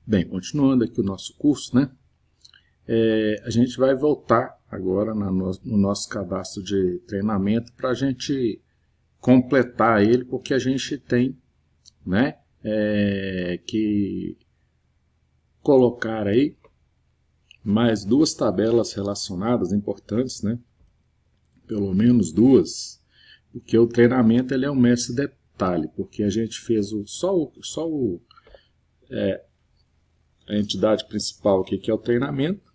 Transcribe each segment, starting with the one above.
Bem, continuando aqui o nosso curso, né? A gente vai voltar agora no nosso cadastro de treinamento para a gente completar ele, porque a gente tem, né, que colocar aí mais duas tabelas relacionadas importantes, né? Pelo menos duas, porque o treinamento ele é um mestre detalhe, porque a gente fez a entidade principal aqui, que é o treinamento,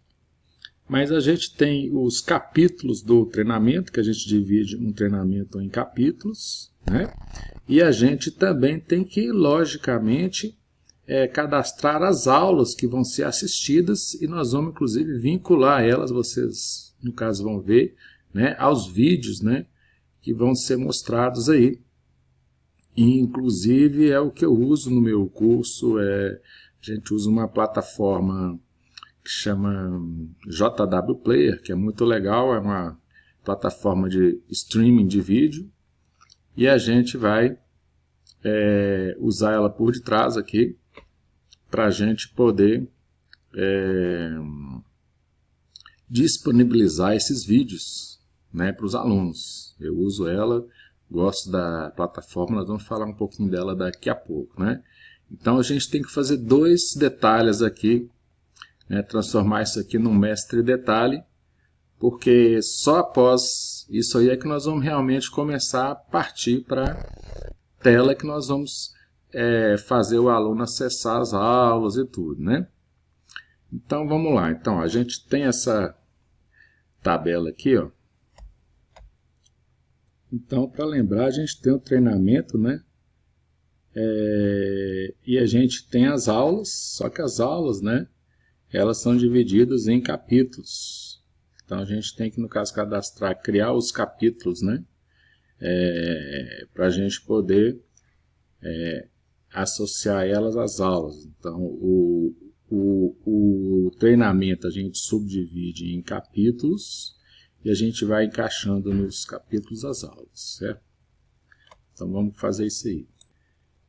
mas a gente tem os capítulos do treinamento, que a gente divide um treinamento em capítulos, né? E a gente também tem que, logicamente, cadastrar as aulas que vão ser assistidas, e nós vamos, inclusive, vincular elas, vocês, no caso, vão ver, né, aos vídeos, né, que vão ser mostrados aí. E, inclusive, é o que eu uso no meu curso, a gente usa uma plataforma que chama JW Player, que é muito legal, é uma plataforma de streaming de vídeo, e a gente vai usar ela por detrás aqui, para a gente poder disponibilizar esses vídeos, né, para os alunos. Eu uso ela, gosto da plataforma, nós vamos falar um pouquinho dela daqui a pouco, né? Então a gente tem que fazer dois detalhes aqui, né, transformar isso aqui num mestre detalhe, porque só após isso aí é que nós vamos realmente começar a partir para a tela que nós vamos fazer o aluno acessar as aulas e tudo, né? Então vamos lá, então a gente tem essa tabela aqui, ó. Então, para lembrar, a gente tem o treinamento, né? E a gente tem as aulas, só que as aulas, né, elas são divididas em capítulos. Então a gente tem que, no caso, cadastrar, criar os capítulos, né, para a gente poder associar elas às aulas. Então o treinamento a gente subdivide em capítulos e a gente vai encaixando nos capítulos as aulas, certo? Então vamos fazer isso aí.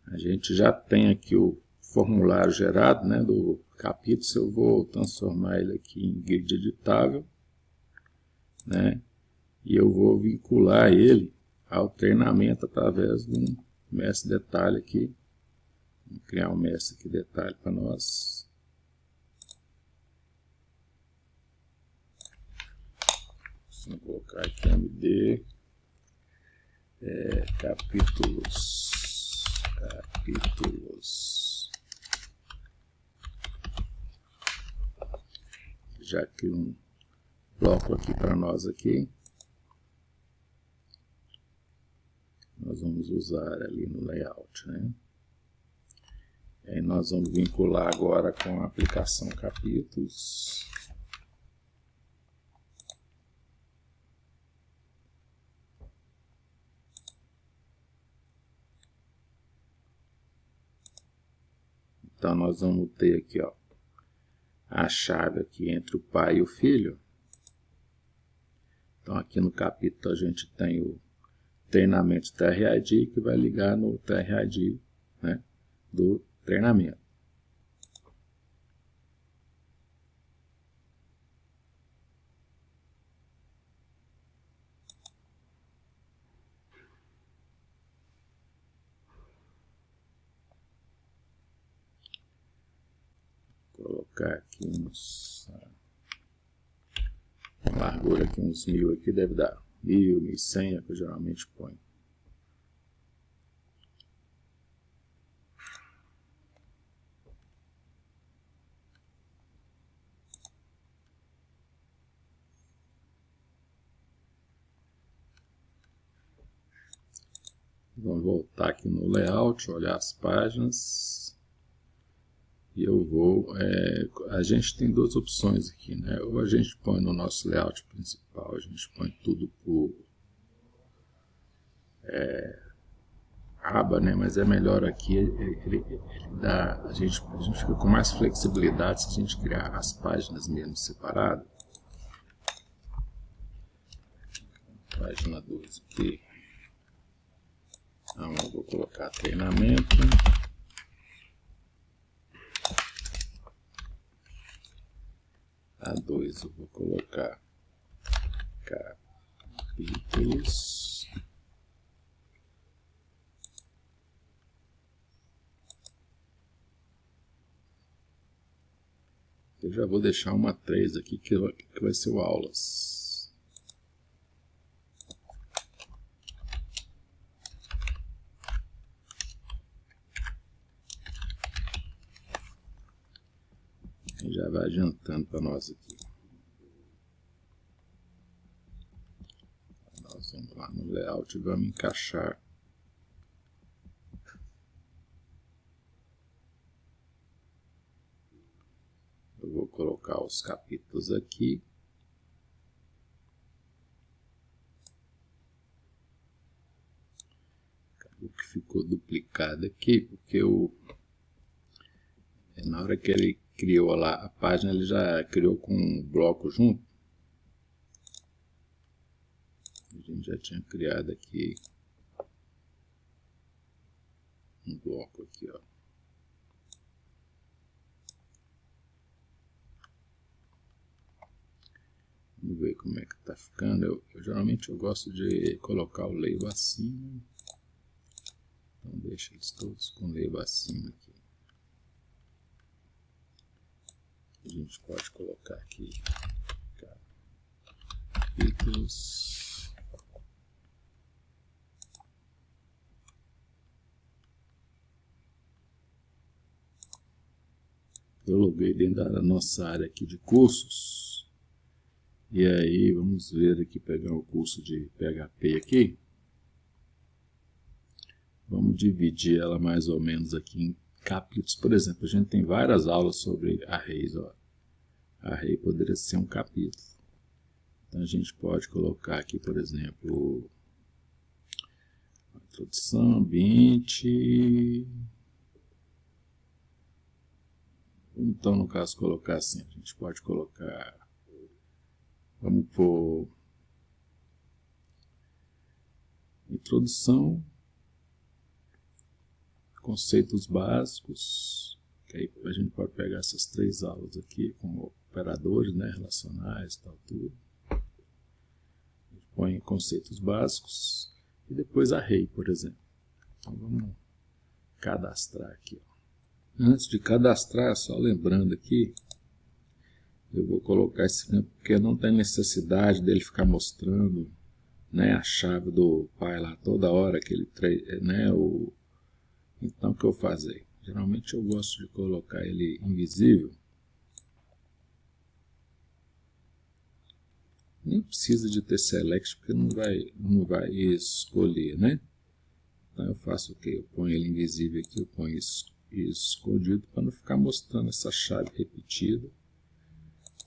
A gente já tem aqui o formulário gerado, né, do capítulo. Eu vou transformar ele aqui em grid editável, né, e eu vou vincular ele ao treinamento através de um mestre detalhe aqui. Vou criar um mestre aqui detalhe para nós. Vou colocar aqui MD capítulos. Já crio um bloco aqui para nós aqui. Nós vamos usar ali no layout, né? E aí nós vamos vincular agora com a aplicação capítulos. Então nós vamos ter aqui, ó, a chave aqui entre o pai e o filho. Então aqui no capítulo a gente tem o treinamento TRID, que vai ligar no TRID, né, do treinamento. Colocar aqui uma largura aqui, uns 1000 aqui, deve dar 1000, 1100, é que eu geralmente ponho. Vamos voltar aqui no layout, olhar as páginas. E eu vou... a gente tem duas opções aqui, né? Ou a gente põe no nosso layout principal, a gente põe tudo por aba, né? Mas é melhor aqui, ele dá, a gente fica com mais flexibilidade se a gente criar as páginas mesmo separadas. Página 12 aqui. Então eu vou colocar treinamento. depois eu vou colocar capítulos. Eu já vou deixar uma 3 aqui, que vai ser o aulas. E já vai adiantando para nós aqui. Nós vamos lá no layout e vamos encaixar. Eu vou colocar os capítulos aqui. Acabou que ficou duplicado aqui, porque na hora que ele criou lá a página, ele já criou com um bloco junto. A gente já tinha criado aqui um bloco aqui, ó. Vamos ver como é que tá ficando. Geralmente eu gosto de colocar o label acima. Então deixa eles todos com o label acima aqui. A gente pode colocar aqui capítulos. Eu loguei dentro da nossa área aqui de cursos. E aí, vamos ver aqui, pegar o curso de PHP aqui. Vamos dividir ela mais ou menos aqui em capítulos. Por exemplo, a gente tem várias aulas sobre arrays. Ó. Array poderia ser um capítulo. Então, a gente pode colocar aqui, por exemplo, introdução, ambiente. Então, no caso, colocar assim, a gente pode colocar... Vamos por introdução, conceitos básicos, que aí a gente pode pegar essas 3 aulas aqui com operadores, né, relacionais, tal, tudo. A gente põe conceitos básicos e depois array, por exemplo. Então vamos cadastrar aqui. Ó. Antes de cadastrar, só lembrando aqui, eu vou colocar esse campo porque não tem necessidade dele ficar mostrando, né, a chave do pai lá toda hora, né, então o que eu fazer? Geralmente eu gosto de colocar ele invisível. Nem precisa de ter select porque não vai escolher, né? Então eu faço o que? Eu ponho ele invisível aqui, eu ponho isso escondido para não ficar mostrando essa chave repetida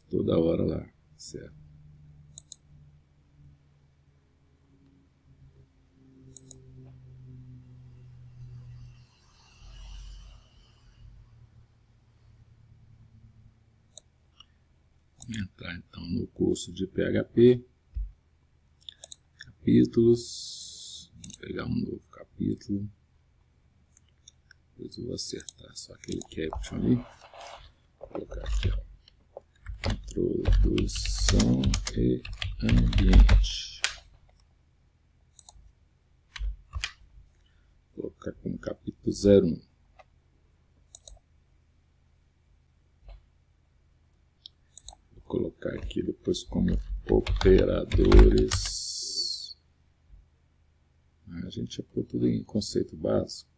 toda hora lá, certo? Entrar então no curso de PHP, capítulos, vou pegar um novo capítulo, depois eu vou acertar só aquele caption ali, vou colocar aqui, ó. Introdução e ambiente. Vou colocar como capítulo 01. Vou colocar aqui depois como operadores. A gente já pôs tudo em conceito básico.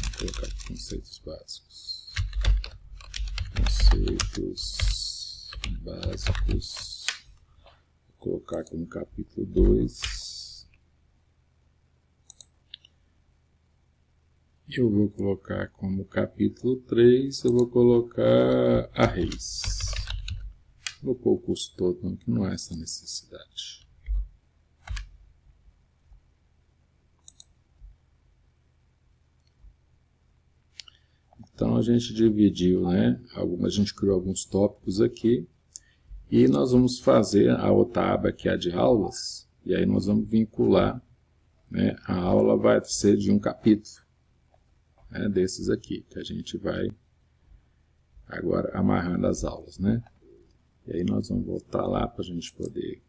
Vou colocar aqui conceitos básicos. Conceitos básicos, vou colocar como capítulo 2, eu vou colocar como capítulo 3, eu vou colocar arrays, vou pôr o curso todo, não, que não há essa necessidade. Então a gente dividiu, né? A gente criou alguns tópicos aqui e nós vamos fazer a outra aba que é a de aulas e aí nós vamos vincular, né? A aula vai ser de um capítulo, né? Desses aqui que a gente vai agora amarrando as aulas, né? E aí nós vamos voltar lá para a gente poder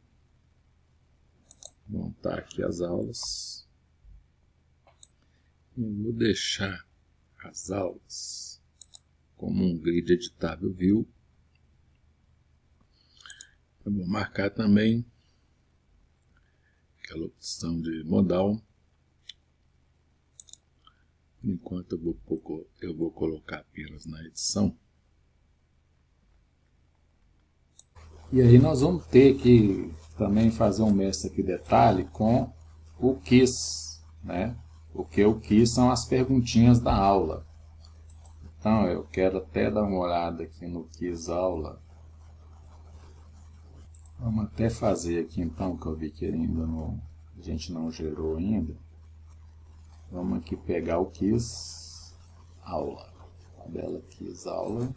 montar aqui as aulas. Eu vou deixar as aulas como um grid editável view. Eu vou marcar também aquela opção de modal. Enquanto eu vou colocar apenas na edição. E aí nós vamos ter que também fazer um mestre aqui detalhe com o quiz, né? Porque o quiz são as perguntinhas da aula. Então eu quero até dar uma olhada aqui no quiz aula. Vamos até fazer aqui então, que eu vi que ainda não, a gente não gerou ainda. Vamos aqui pegar o quiz aula, tabela quiz aula.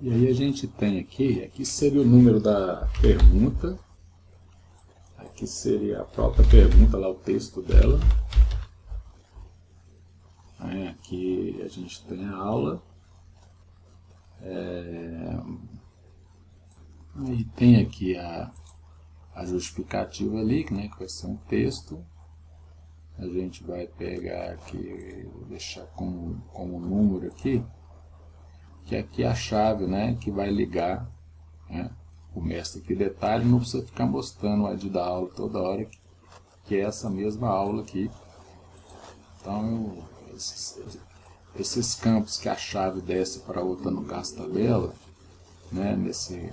E aí a gente tem aqui seria o número da pergunta. Aqui seria a própria pergunta, lá o texto dela. Aqui a gente tem a aula. Aí tem aqui a justificativa ali, né, que vai ser um texto. A gente vai pegar aqui, vou deixar como número aqui, que aqui é a chave, né, que vai ligar, né, o mestre aqui detalhe, não precisa ficar mostrando o ID da aula toda hora, que é essa mesma aula aqui. Então, esses campos que a chave desce para outra, no caso tabela, né, nesse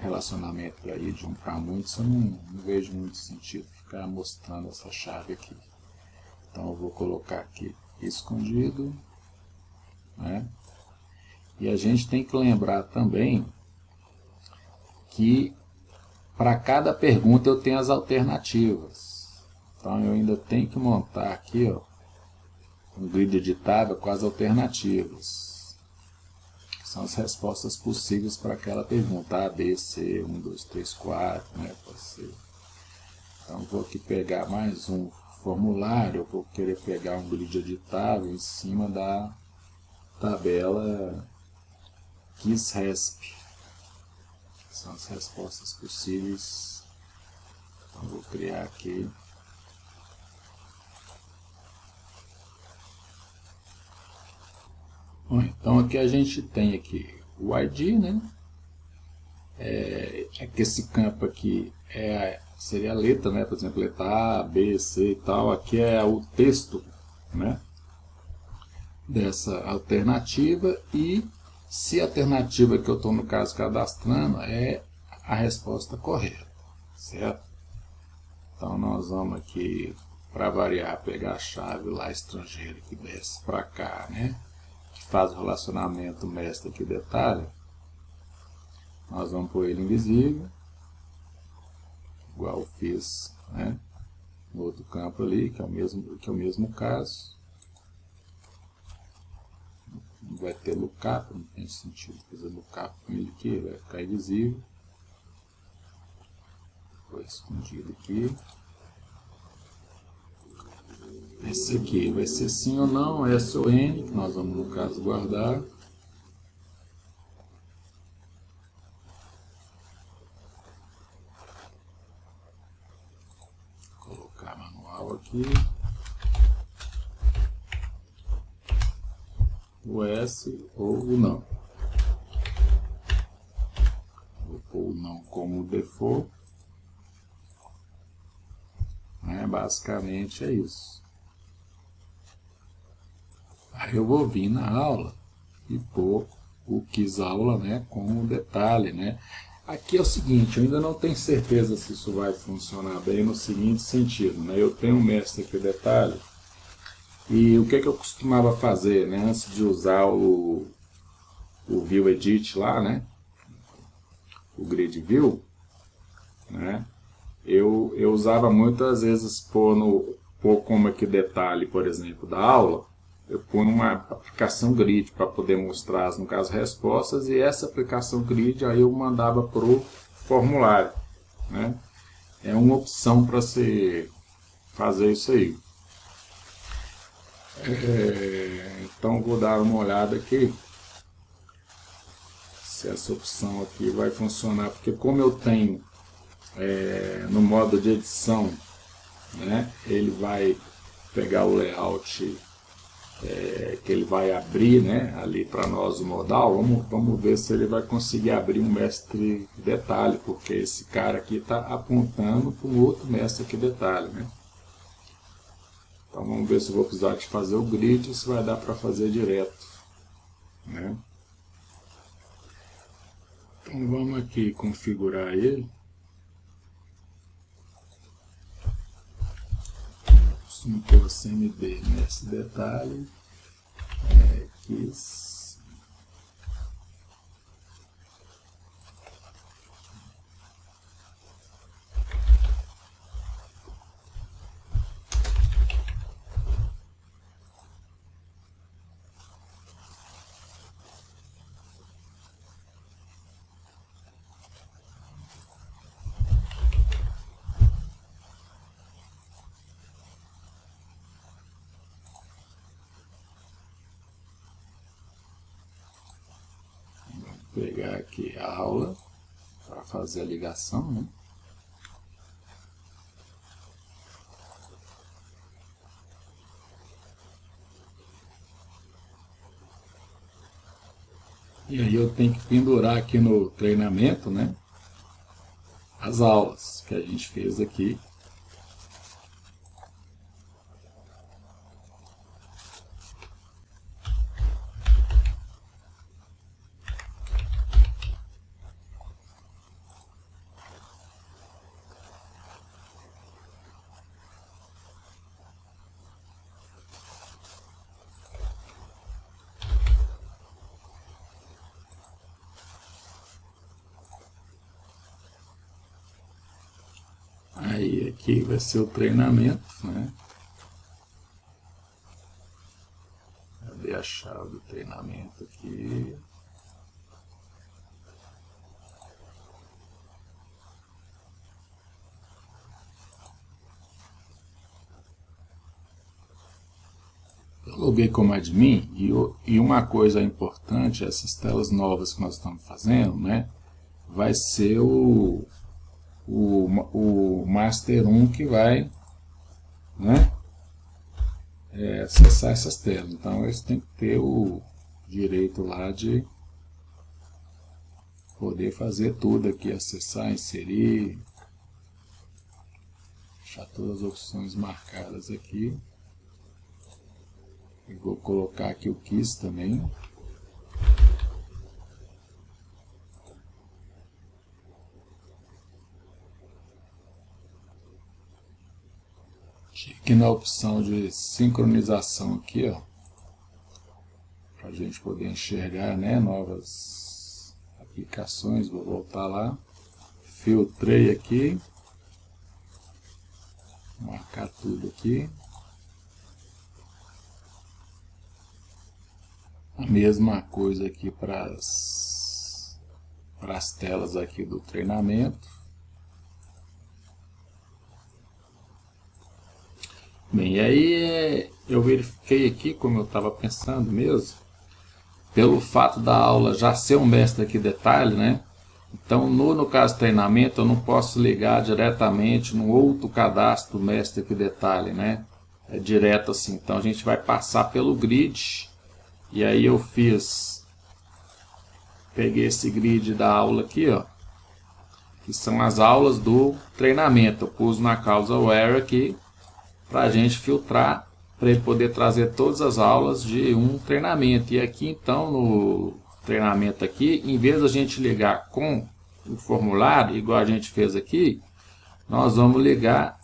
relacionamento aí de um para muitos, eu não vejo muito sentido ficar mostrando essa chave aqui. Então eu vou colocar aqui escondido, né? E a gente tem que lembrar também que para cada pergunta eu tenho as alternativas. Então eu ainda tenho que montar aqui, ó, um grid editável com as alternativas. São as respostas possíveis para aquela pergunta. A, B, C, 1, 2, 3, 4, né? Pode ser. Então vou aqui pegar mais um formulário, eu vou querer pegar um grid editável em cima da tabela QuizResp. São as respostas possíveis. Então vou criar aqui. Bom, então aqui a gente tem aqui o ID, né? Que esse campo aqui seria a letra, né? Por exemplo, letra A, B, C e tal. Aqui é o texto, né, dessa alternativa, e se a alternativa que eu estou, no caso, cadastrando é a resposta correta, certo? Então nós vamos aqui, para variar, pegar a chave lá estrangeira que desce para cá, né, que faz o relacionamento mestre aqui detalhe. Nós vamos pôr ele invisível, igual eu fiz, né, no outro campo ali, que é o mesmo caso. Não vai ter lookup, não tem sentido fazer lookup com ele aqui, vai ficar invisível. Foi escondido aqui. Esse aqui vai ser sim ou não, S ou N, que nós vamos, no caso, guardar. Vou colocar manual aqui. O S ou o não. Vou pôr o não como default. Basicamente é isso. Aí eu vou vir na aula e pôr o quiz aula, né, com o detalhe, né. Aqui é o seguinte, eu ainda não tenho certeza se isso vai funcionar bem no seguinte sentido, né. Eu tenho um mestre aqui detalhe, e o que eu costumava fazer, né, antes de usar o View Edit lá, né, o Grid View, né, eu usava muitas vezes pôr como aqui detalhe, por exemplo, da aula, eu ponho uma aplicação grid para poder mostrar, no caso, respostas, e essa aplicação grid aí eu mandava para o formulário, né? É uma opção para você fazer isso aí. Então vou dar uma olhada aqui se essa opção aqui vai funcionar, porque como eu tenho no modo de edição, né, ele vai pegar o layout que ele vai abrir, né, ali para nós o modal. Vamos ver se ele vai conseguir abrir um mestre detalhe, porque esse cara aqui está apontando para um outro mestre aqui detalhe, né? Então vamos ver se eu vou precisar de fazer o grid ou se vai dar para fazer direto, né? Então vamos aqui configurar ele. Costumo pôr CMD nesse detalhe. X. Pegar aqui a aula para fazer a ligação, né? E aí eu tenho que pendurar aqui no treinamento, né, as aulas que a gente fez aqui. Aí aqui vai ser o treinamento, né? Cadê a chave do treinamento aqui? Eu loguei como admin e uma coisa importante, essas telas novas que nós estamos fazendo, né? Vai ser o Master 1 que vai, né, acessar essas telas. Então eles têm que ter o direito lá de poder fazer tudo aqui, acessar, inserir, deixar todas as opções marcadas aqui. E vou colocar aqui o KISS também. Aqui na opção de sincronização aqui, ó, para a gente poder enxergar, né, novas aplicações. Vou voltar lá, filtrei aqui, marcar tudo aqui. A mesma coisa aqui para as telas aqui do treinamento. Bem, e aí eu verifiquei aqui, como eu estava pensando mesmo, pelo fato da aula já ser um mestre aqui detalhe, né? Então, no caso treinamento, eu não posso ligar diretamente no outro cadastro mestre aqui detalhe, né? É direto assim. Então, a gente vai passar pelo grid. E aí eu peguei esse grid da aula aqui, ó, que são as aulas do treinamento. Eu pus na causa where aqui, para a gente filtrar, para ele poder trazer todas as aulas de um treinamento. E aqui então no treinamento aqui, em vez de a gente ligar com o formulário, igual a gente fez aqui, nós vamos ligar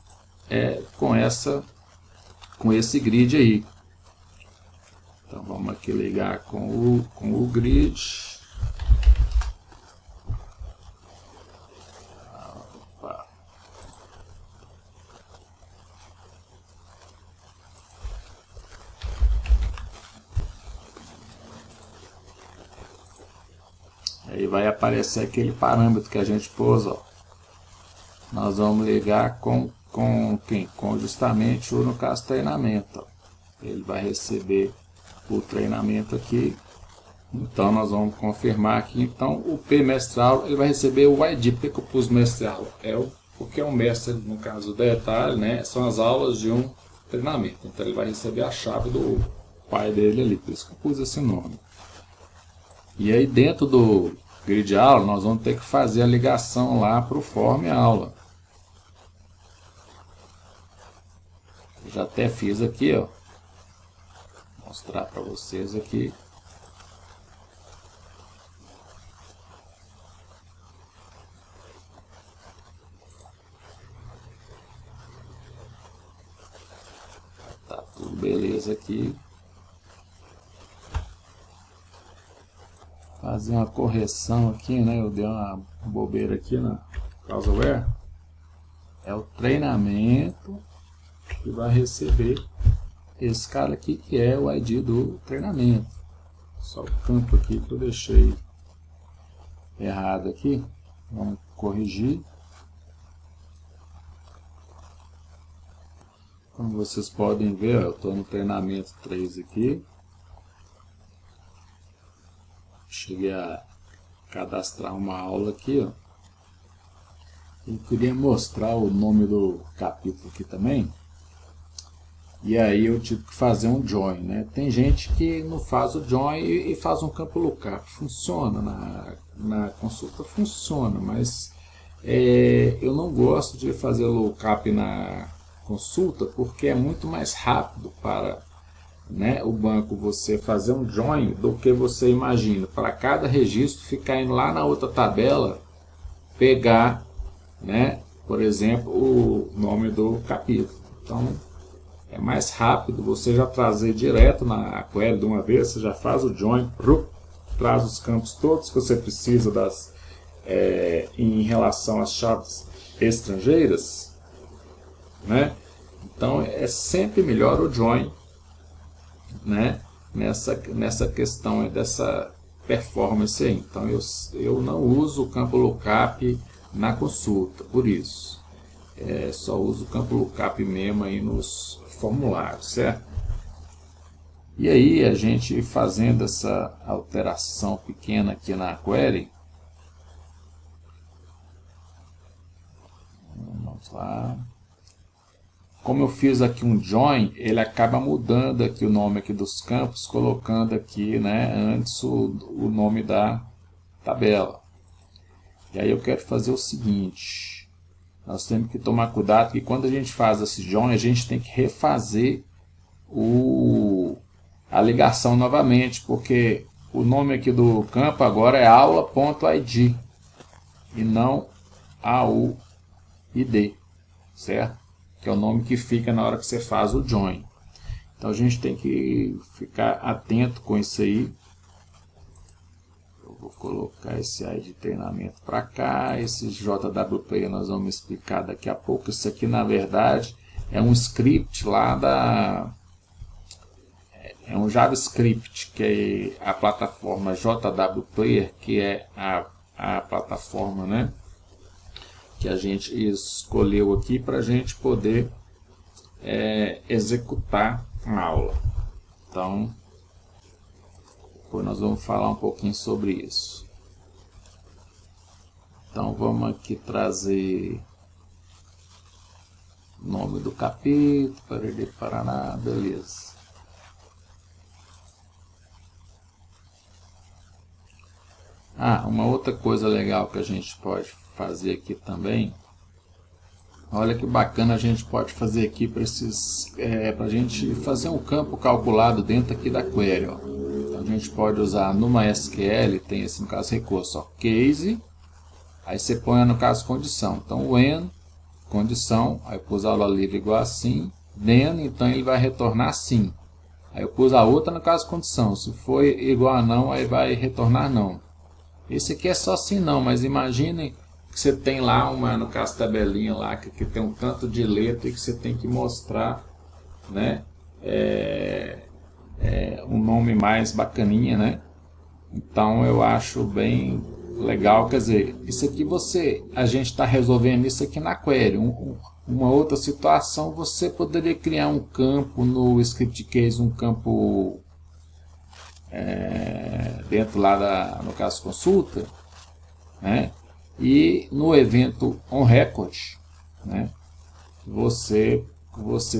com esse grid aí. Então vamos aqui ligar com o grid. vai aparecer aquele parâmetro que a gente pôs, ó. Nós vamos ligar com quem? Com justamente o, no caso, treinamento, ó. Ele vai receber o treinamento aqui. Então nós vamos confirmar aqui. Então o P mestral ele vai receber o ID. Por que eu pus mestral? Porque é um mestre, no caso do detalhe, né? São as aulas de um treinamento. Então ele vai receber a chave do pai dele ali. Por isso que eu pus esse nome. E aí dentro do grid aula nós vamos ter que fazer a ligação lá para o form aula. Já até fiz aqui, ó. Vou mostrar para vocês aqui. Tá tudo beleza aqui. Fazer uma correção aqui, né? Eu dei uma bobeira aqui na CausaWare. É o treinamento que vai receber esse cara aqui, que é o ID do treinamento. Só o campo aqui que eu deixei errado aqui. Vamos corrigir. Como vocês podem ver, eu estou no treinamento 3 aqui. Cheguei a cadastrar uma aula aqui, ó. Eu queria mostrar o nome do capítulo aqui também. E aí eu tive que fazer um join, né? Tem gente que não faz o join e faz um campo lookup. Funciona, na consulta funciona, mas eu não gosto de fazer lookup na consulta porque é muito mais rápido para, né, o banco você fazer um join do que você imagina. Para cada registro ficar indo lá na outra tabela, pegar, né, por exemplo, o nome do capítulo. Então é mais rápido você já trazer direto na query de uma vez, você já faz o join, traz os campos todos que você precisa em relação às chaves estrangeiras, né? Então é sempre melhor o join, né? Nessa questão dessa performance aí. Então eu não uso o campo lookup na consulta, por isso. Só uso o campo lookup mesmo aí nos formulários, certo? E aí a gente fazendo essa alteração pequena aqui na query, vamos lá. Como eu fiz aqui um join, ele acaba mudando aqui o nome aqui dos campos, colocando aqui, né, antes o nome da tabela. E aí eu quero fazer o seguinte, nós temos que tomar cuidado que quando a gente faz esse join, a gente tem que refazer a ligação novamente, porque o nome aqui do campo agora é aula.id e não AUID, certo? Que é o nome que fica na hora que você faz o join. Então a gente tem que ficar atento com isso aí. Eu vou colocar esse AI de treinamento para cá. Esse JWP nós vamos explicar daqui a pouco. Isso aqui na verdade é um script lá é um JavaScript, que é a plataforma JWPlayer, que é a plataforma, né, que a gente escolheu aqui para a gente poder executar a aula. Então, depois nós vamos falar um pouquinho sobre isso. Então, vamos aqui trazer o nome do capítulo, Parede do Paraná, beleza. Uma outra coisa legal que a gente pode fazer aqui também, olha que bacana a gente pode fazer aqui para a gente fazer um campo calculado dentro aqui da query, ó. Então a gente pode usar no MySQL, tem esse no caso recurso, ó, case, aí você põe no caso condição, então when, condição, aí eu pus aula livre igual assim, then, então ele vai retornar sim, aí eu pus a outra no caso condição, se for igual a não, aí vai retornar não. Esse aqui é só sim não, mas imaginem que você tem lá no caso tabelinha lá, que tem um tanto de letra e que você tem que mostrar, né, um nome mais bacaninha, né? Então eu acho bem legal, quer dizer, isso aqui a gente está resolvendo isso aqui na query. Uma outra situação, você poderia criar um campo no script case, um campo dentro lá no caso consulta, né? E no evento onRecord, né? Você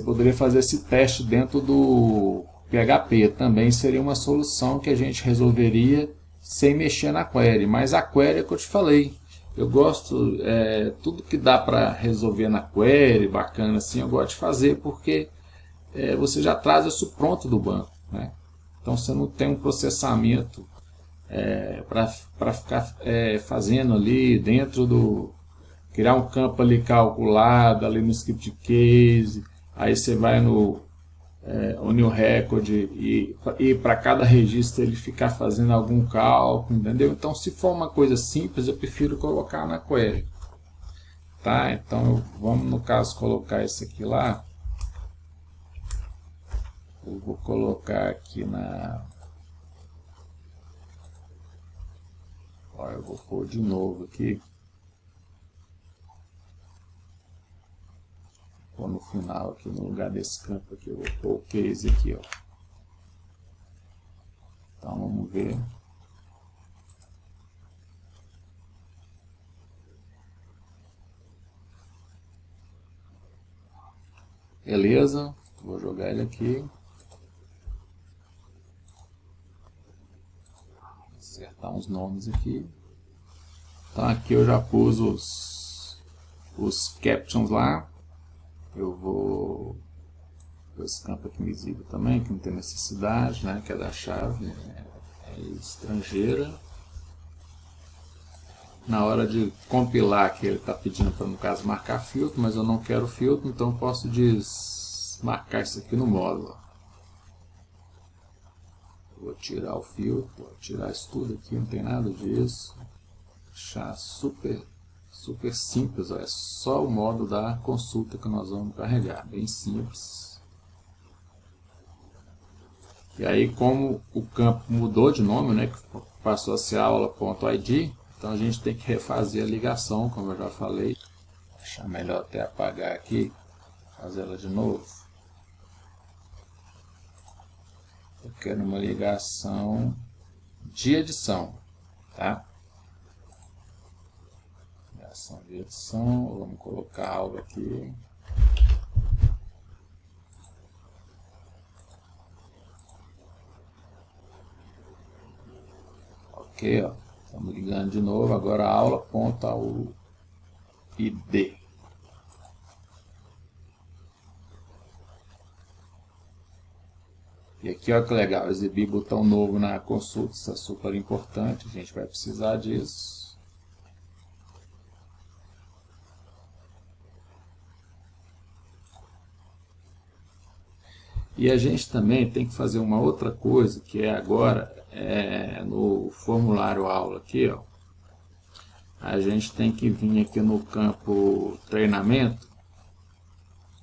poderia fazer esse teste dentro do PHP. Também seria uma solução que a gente resolveria sem mexer na query. Mas a query é que eu te falei. Eu gosto, tudo que dá para resolver na query, bacana assim, eu gosto de fazer, porque você já traz isso pronto do banco, né? Então você não tem um processamento para ficar fazendo ali dentro do... Criar um campo ali calculado, ali no script case, aí você vai no new record e para cada registro ele ficar fazendo algum cálculo, entendeu? Então se for uma coisa simples, eu prefiro colocar na query. Tá? Então vamos no caso colocar isso aqui lá. Eu vou colocar aqui na... Olha, eu vou pôr de novo aqui. Vou no final aqui, no lugar desse campo aqui, eu vou pôr o case aqui, ó. Então vamos ver. Beleza, vou jogar ele aqui. Acertar uns nomes aqui. Então aqui eu já pus os captions lá. Eu vou pôr esse campo aqui invisível também, que não tem necessidade, né? Que é da chave estrangeira. Na hora de compilar aqui, ele está pedindo para, no caso, marcar filtro, mas eu não quero filtro, então eu posso desmarcar isso aqui no módulo. Vou tirar o filtro, vou tirar isso tudo aqui, não tem nada disso. Deixar super simples, ó, é só o modo da consulta que nós vamos carregar, bem simples. E aí, como o campo mudou de nome, né, que passou a ser aula.id, então a gente tem que refazer a ligação, como eu já falei. Achar melhor até apagar aqui, fazer ela de novo. Eu quero uma ligação de edição, tá? Ligação de edição, vamos colocar algo aqui. Ok, ó. Estamos ligando de novo, agora a aula aponta o ID. E aqui, ó, que legal, exibir botão novo na consulta, isso é super importante, a gente vai precisar disso. E a gente também tem que fazer uma outra coisa, que é agora, no formulário aula aqui, ó, a gente tem que vir aqui no campo treinamento,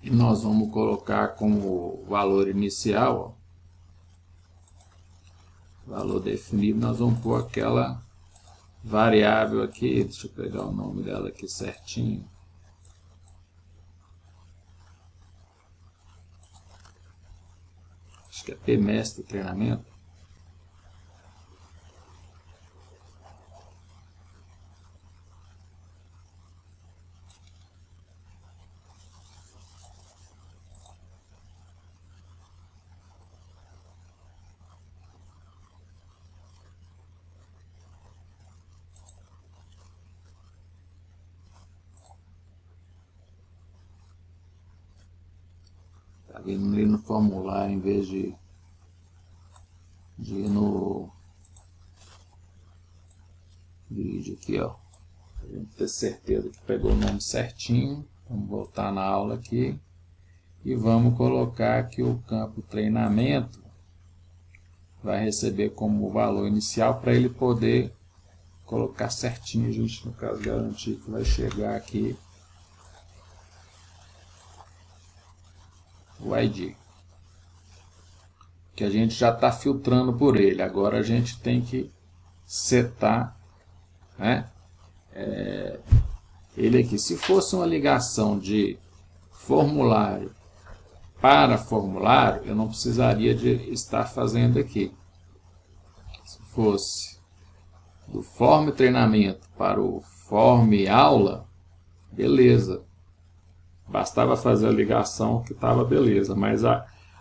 e nós vamos colocar como valor inicial, ó, valor definido, nós vamos pôr aquela variável aqui, deixa eu pegar o nome dela aqui certinho. Acho que é PMestre treinamento. Tá vendo ali no formulário, em vez de ir no vídeo aqui, ó, pra gente ter certeza que pegou o nome certinho. Vamos voltar na aula aqui e vamos colocar que o campo treinamento vai receber como valor inicial para ele poder colocar certinho. A gente, no caso, garantir que vai chegar aqui o ID, que a gente já está filtrando por ele. Agora a gente tem que setar né? Ele aqui, se fosse uma ligação de formulário para formulário, eu não precisaria de estar fazendo aqui. Se fosse do form treinamento para o form aula, beleza. Bastava fazer a ligação que estava beleza, mas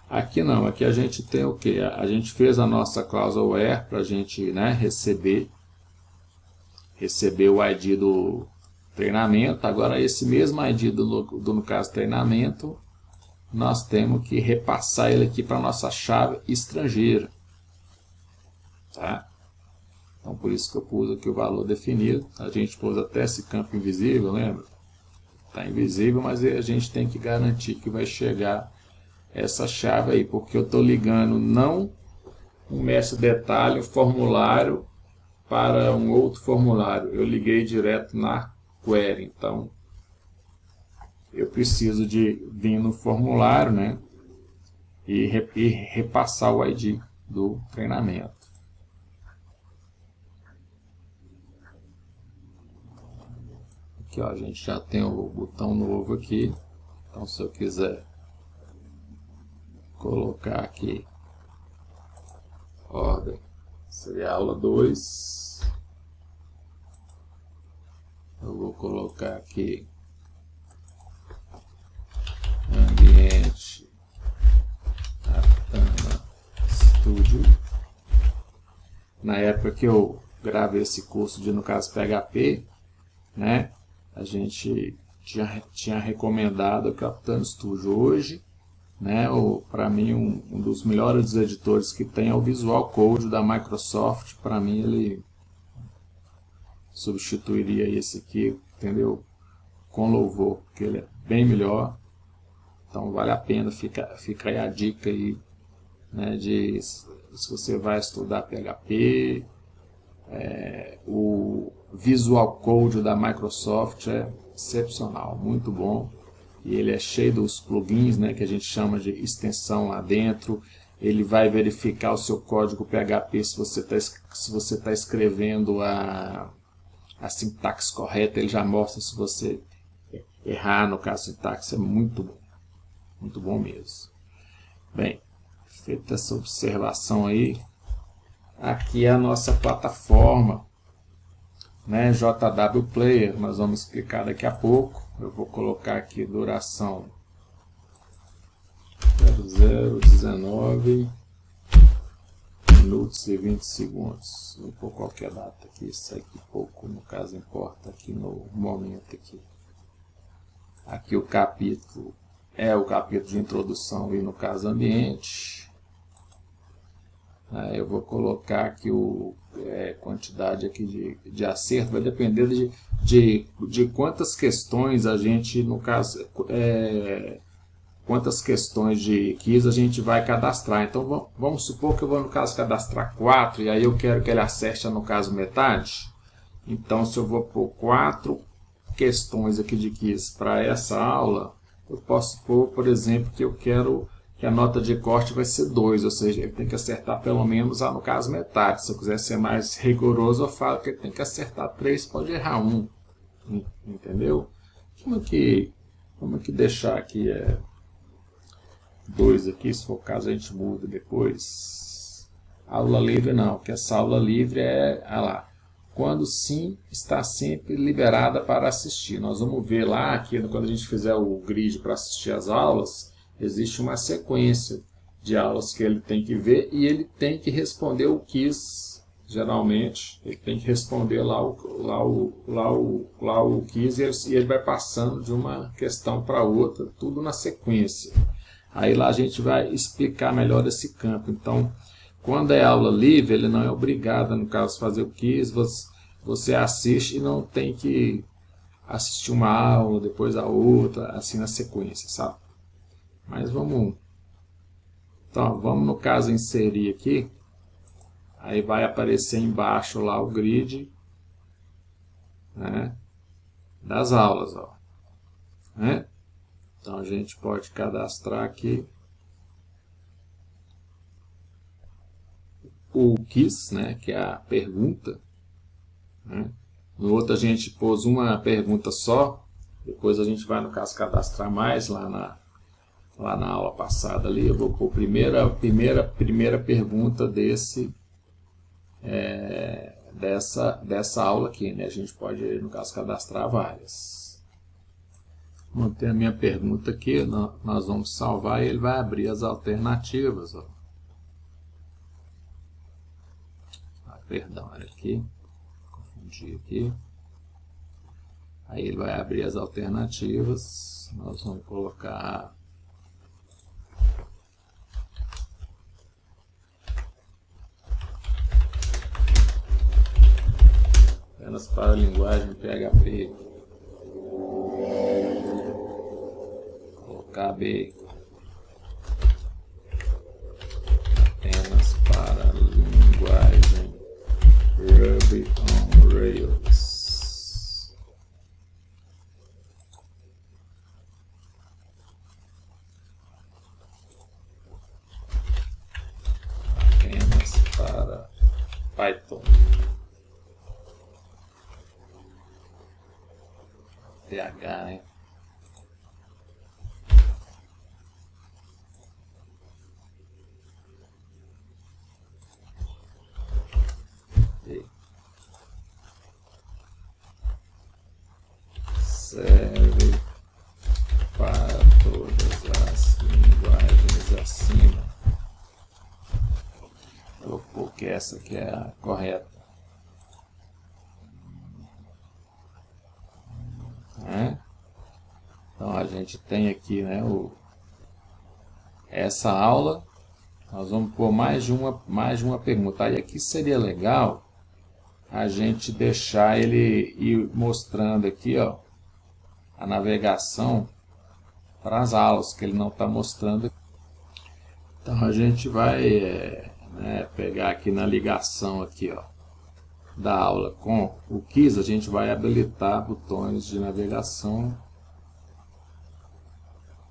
aqui não, aqui a gente tem o que? A gente fez a nossa cláusula where para a gente, né, receber o ID do treinamento. Agora esse mesmo ID no caso treinamento, nós temos que repassar ele aqui para a nossa chave estrangeira. Tá? Então por isso que eu pus aqui o valor definido. A gente pôs até esse campo invisível, lembra? Está invisível, mas a gente tem que garantir que vai chegar essa chave aí, porque eu estou ligando não um mestre detalhe, um formulário para um outro formulário. Eu liguei direto na query, então eu preciso de vir no formulário, né, e repassar o ID do treinamento. Aqui, ó, a gente já tem o botão novo aqui, então se eu quiser colocar aqui ordem, seria aula 2, eu vou colocar aqui ambiente Aptana Studio. Na época que eu gravei esse curso de, no caso, PHP, né, a gente tinha recomendado o Aptana Studio. Hoje, né, para mim, um dos melhores editores que tem é o Visual Code da Microsoft. Para mim, ele substituiria esse aqui, entendeu? Com louvor, porque ele é bem melhor. Então vale a pena, fica aí a dica aí, né, de se você vai estudar PHP, o Visual Code da Microsoft é excepcional, muito bom. E ele é cheio dos plugins, né, que a gente chama de extensão lá dentro. Ele vai verificar o seu código PHP se você tá escrevendo a sintaxe correta. Ele já mostra se você errar, no caso sintaxe. É muito bom mesmo. Bem, feita essa observação aí, aqui é a nossa plataforma, né, JW Player. Nós vamos explicar daqui a pouco. Eu vou colocar aqui duração 0019 minutos e 20 segundos. Vou pôr qualquer data aqui, isso aqui pouco, no caso importa aqui no momento aqui. Aqui o capítulo é o capítulo de introdução e no caso ambiente. Eu vou colocar aqui quantidade aqui de acerto, vai depender de quantas questões a gente, no caso, quantas questões de keys a gente vai cadastrar. Então vamos supor que eu vou, no caso, cadastrar 4 e aí eu quero que ele acerte, no caso, metade. Então se eu vou pôr 4 questões aqui de keys para essa aula, eu posso pôr, por exemplo, que eu quero que a nota de corte vai ser 2, ou seja, ele tem que acertar pelo menos, no caso, metade. Se eu quiser ser mais rigoroso, eu falo que ele tem que acertar 3, pode errar 1. Entendeu? Vamos aqui deixar aqui 2 aqui, se for o caso a gente muda depois. Aula livre não, que essa aula livre lá, quando sim, está sempre liberada para assistir. Nós vamos ver lá, aqui, quando a gente fizer o grid para assistir as aulas, existe uma sequência de aulas que ele tem que ver e ele tem que responder o quiz, geralmente. Ele tem que responder lá o quiz e ele vai passando de uma questão para outra, tudo na sequência. Aí lá a gente vai explicar melhor esse campo. Então, quando é aula livre, ele não é obrigado, no caso, fazer o quiz. Você assiste e não tem que assistir uma aula, depois a outra, assim na sequência, sabe? Mas vamos no caso inserir aqui. Aí vai aparecer embaixo lá o grid, né, das aulas, ó, né? Então a gente pode cadastrar aqui o quiz, né, que é a pergunta, né? No outro a gente pôs uma pergunta só, depois a gente vai no caso cadastrar mais lá na aula passada ali, eu vou pôr primeira pergunta dessa aula aqui, né? A gente pode, no caso, cadastrar várias. Manter a minha pergunta aqui, nós vamos salvar e ele vai abrir as alternativas. Ó. Perdão, era aqui, confundi aqui. Aí ele vai abrir as alternativas, nós vamos colocar apenas para a linguagem PHP, colocar B, apenas para a linguagem Ruby on Rails. Apenas para Python. PH, né? Serve para todas as linguagens acima. Vou pôr que essa aqui é a correta. Então a gente tem aqui, né, essa aula, nós vamos pôr mais de uma pergunta. Aí aqui seria legal a gente deixar ele ir mostrando aqui, ó, a navegação para as aulas, que ele não está mostrando. Então a gente vai pegar aqui na ligação aqui, ó, da aula com o quiz, a gente vai habilitar botões de navegação.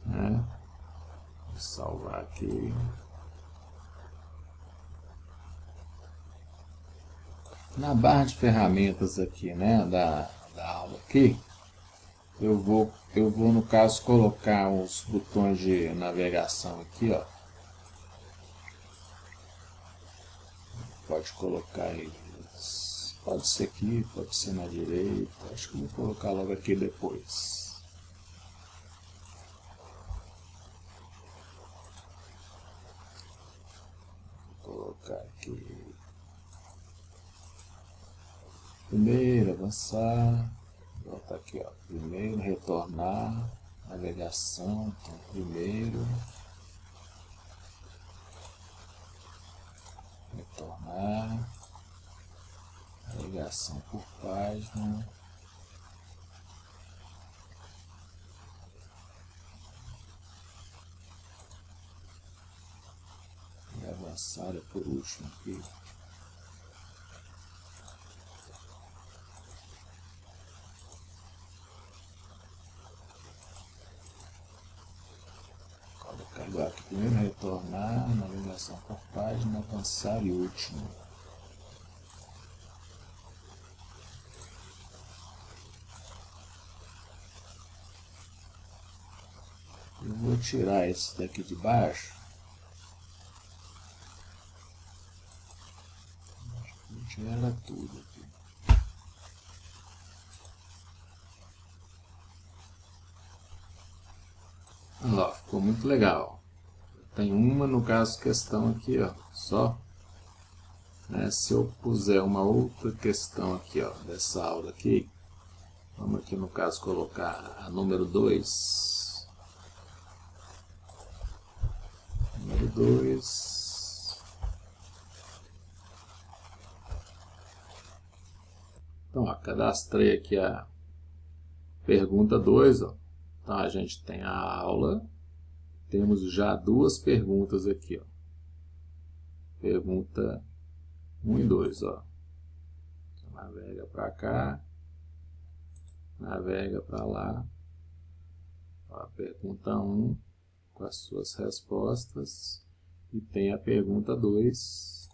Vou salvar aqui. Na barra de ferramentas aqui, né, da aula aqui, eu vou no caso colocar os botões de navegação aqui, ó. Pode colocar eles, pode ser aqui, pode ser na direita, acho que eu vou colocar logo aqui depois. Vou colocar aqui. Primeiro, avançar. Volta aqui, ó. Primeiro, retornar. Navegação. Então, primeiro. Retornar. Navegação por página. E avançar é por último aqui. Agora aqui, primeiro retornar, navegação por página, avançar e último. Eu vou tirar esse daqui de baixo. Vou tirar tudo aqui. Ó, ficou muito legal. Tem uma, no caso, questão aqui, ó, só. Se eu puser uma outra questão aqui, ó, dessa aula aqui, vamos aqui, no caso, colocar a número 2. Número 2. Então, ó, cadastrei aqui a pergunta 2, ó. Então, a gente tem a aula. Temos já duas perguntas aqui, ó. Pergunta 1 e 2, ó. Navega para cá, navega para lá. Ó, pergunta 1 com as suas respostas e tem a pergunta 2.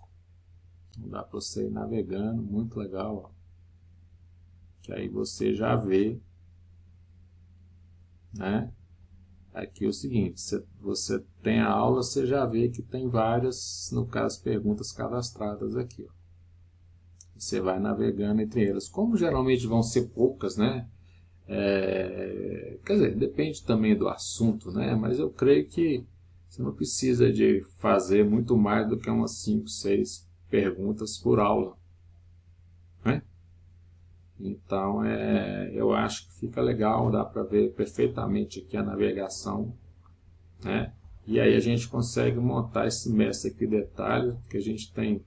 Dá para você ir navegando, muito legal, ó. que aí você já vê, né? Aqui é o seguinte, você tem a aula, você já vê que tem várias, no caso, perguntas cadastradas aqui, ó. Você vai navegando entre elas. Como geralmente vão ser poucas, né? Quer dizer, depende também do assunto, né? Mas eu creio que você não precisa de fazer muito mais do que umas 5, 6 perguntas por aula, né? Então, eu acho que fica legal, dá para ver perfeitamente aqui a navegação, né? E aí a gente consegue montar esse mestre aqui detalhe, que a gente tem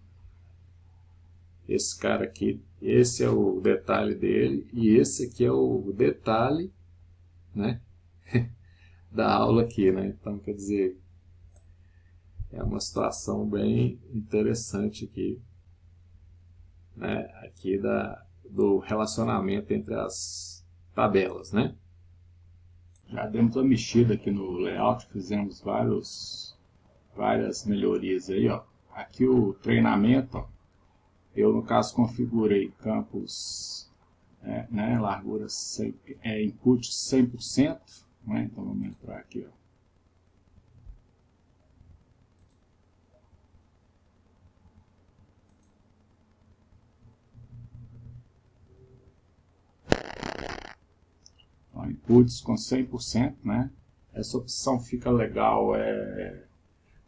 esse cara aqui, esse é o detalhe dele, e esse aqui é o detalhe, né, da aula aqui, né? Então, quer dizer, é uma situação bem interessante aqui, né, aqui do relacionamento entre as tabelas, né? Já demos uma mexida aqui no layout, fizemos várias melhorias aí, ó. Aqui o treinamento, ó, eu no caso configurei campos, né, largura input 100%, né? Então vamos entrar aqui, ó. Inputs com 100%, né? Essa opção fica legal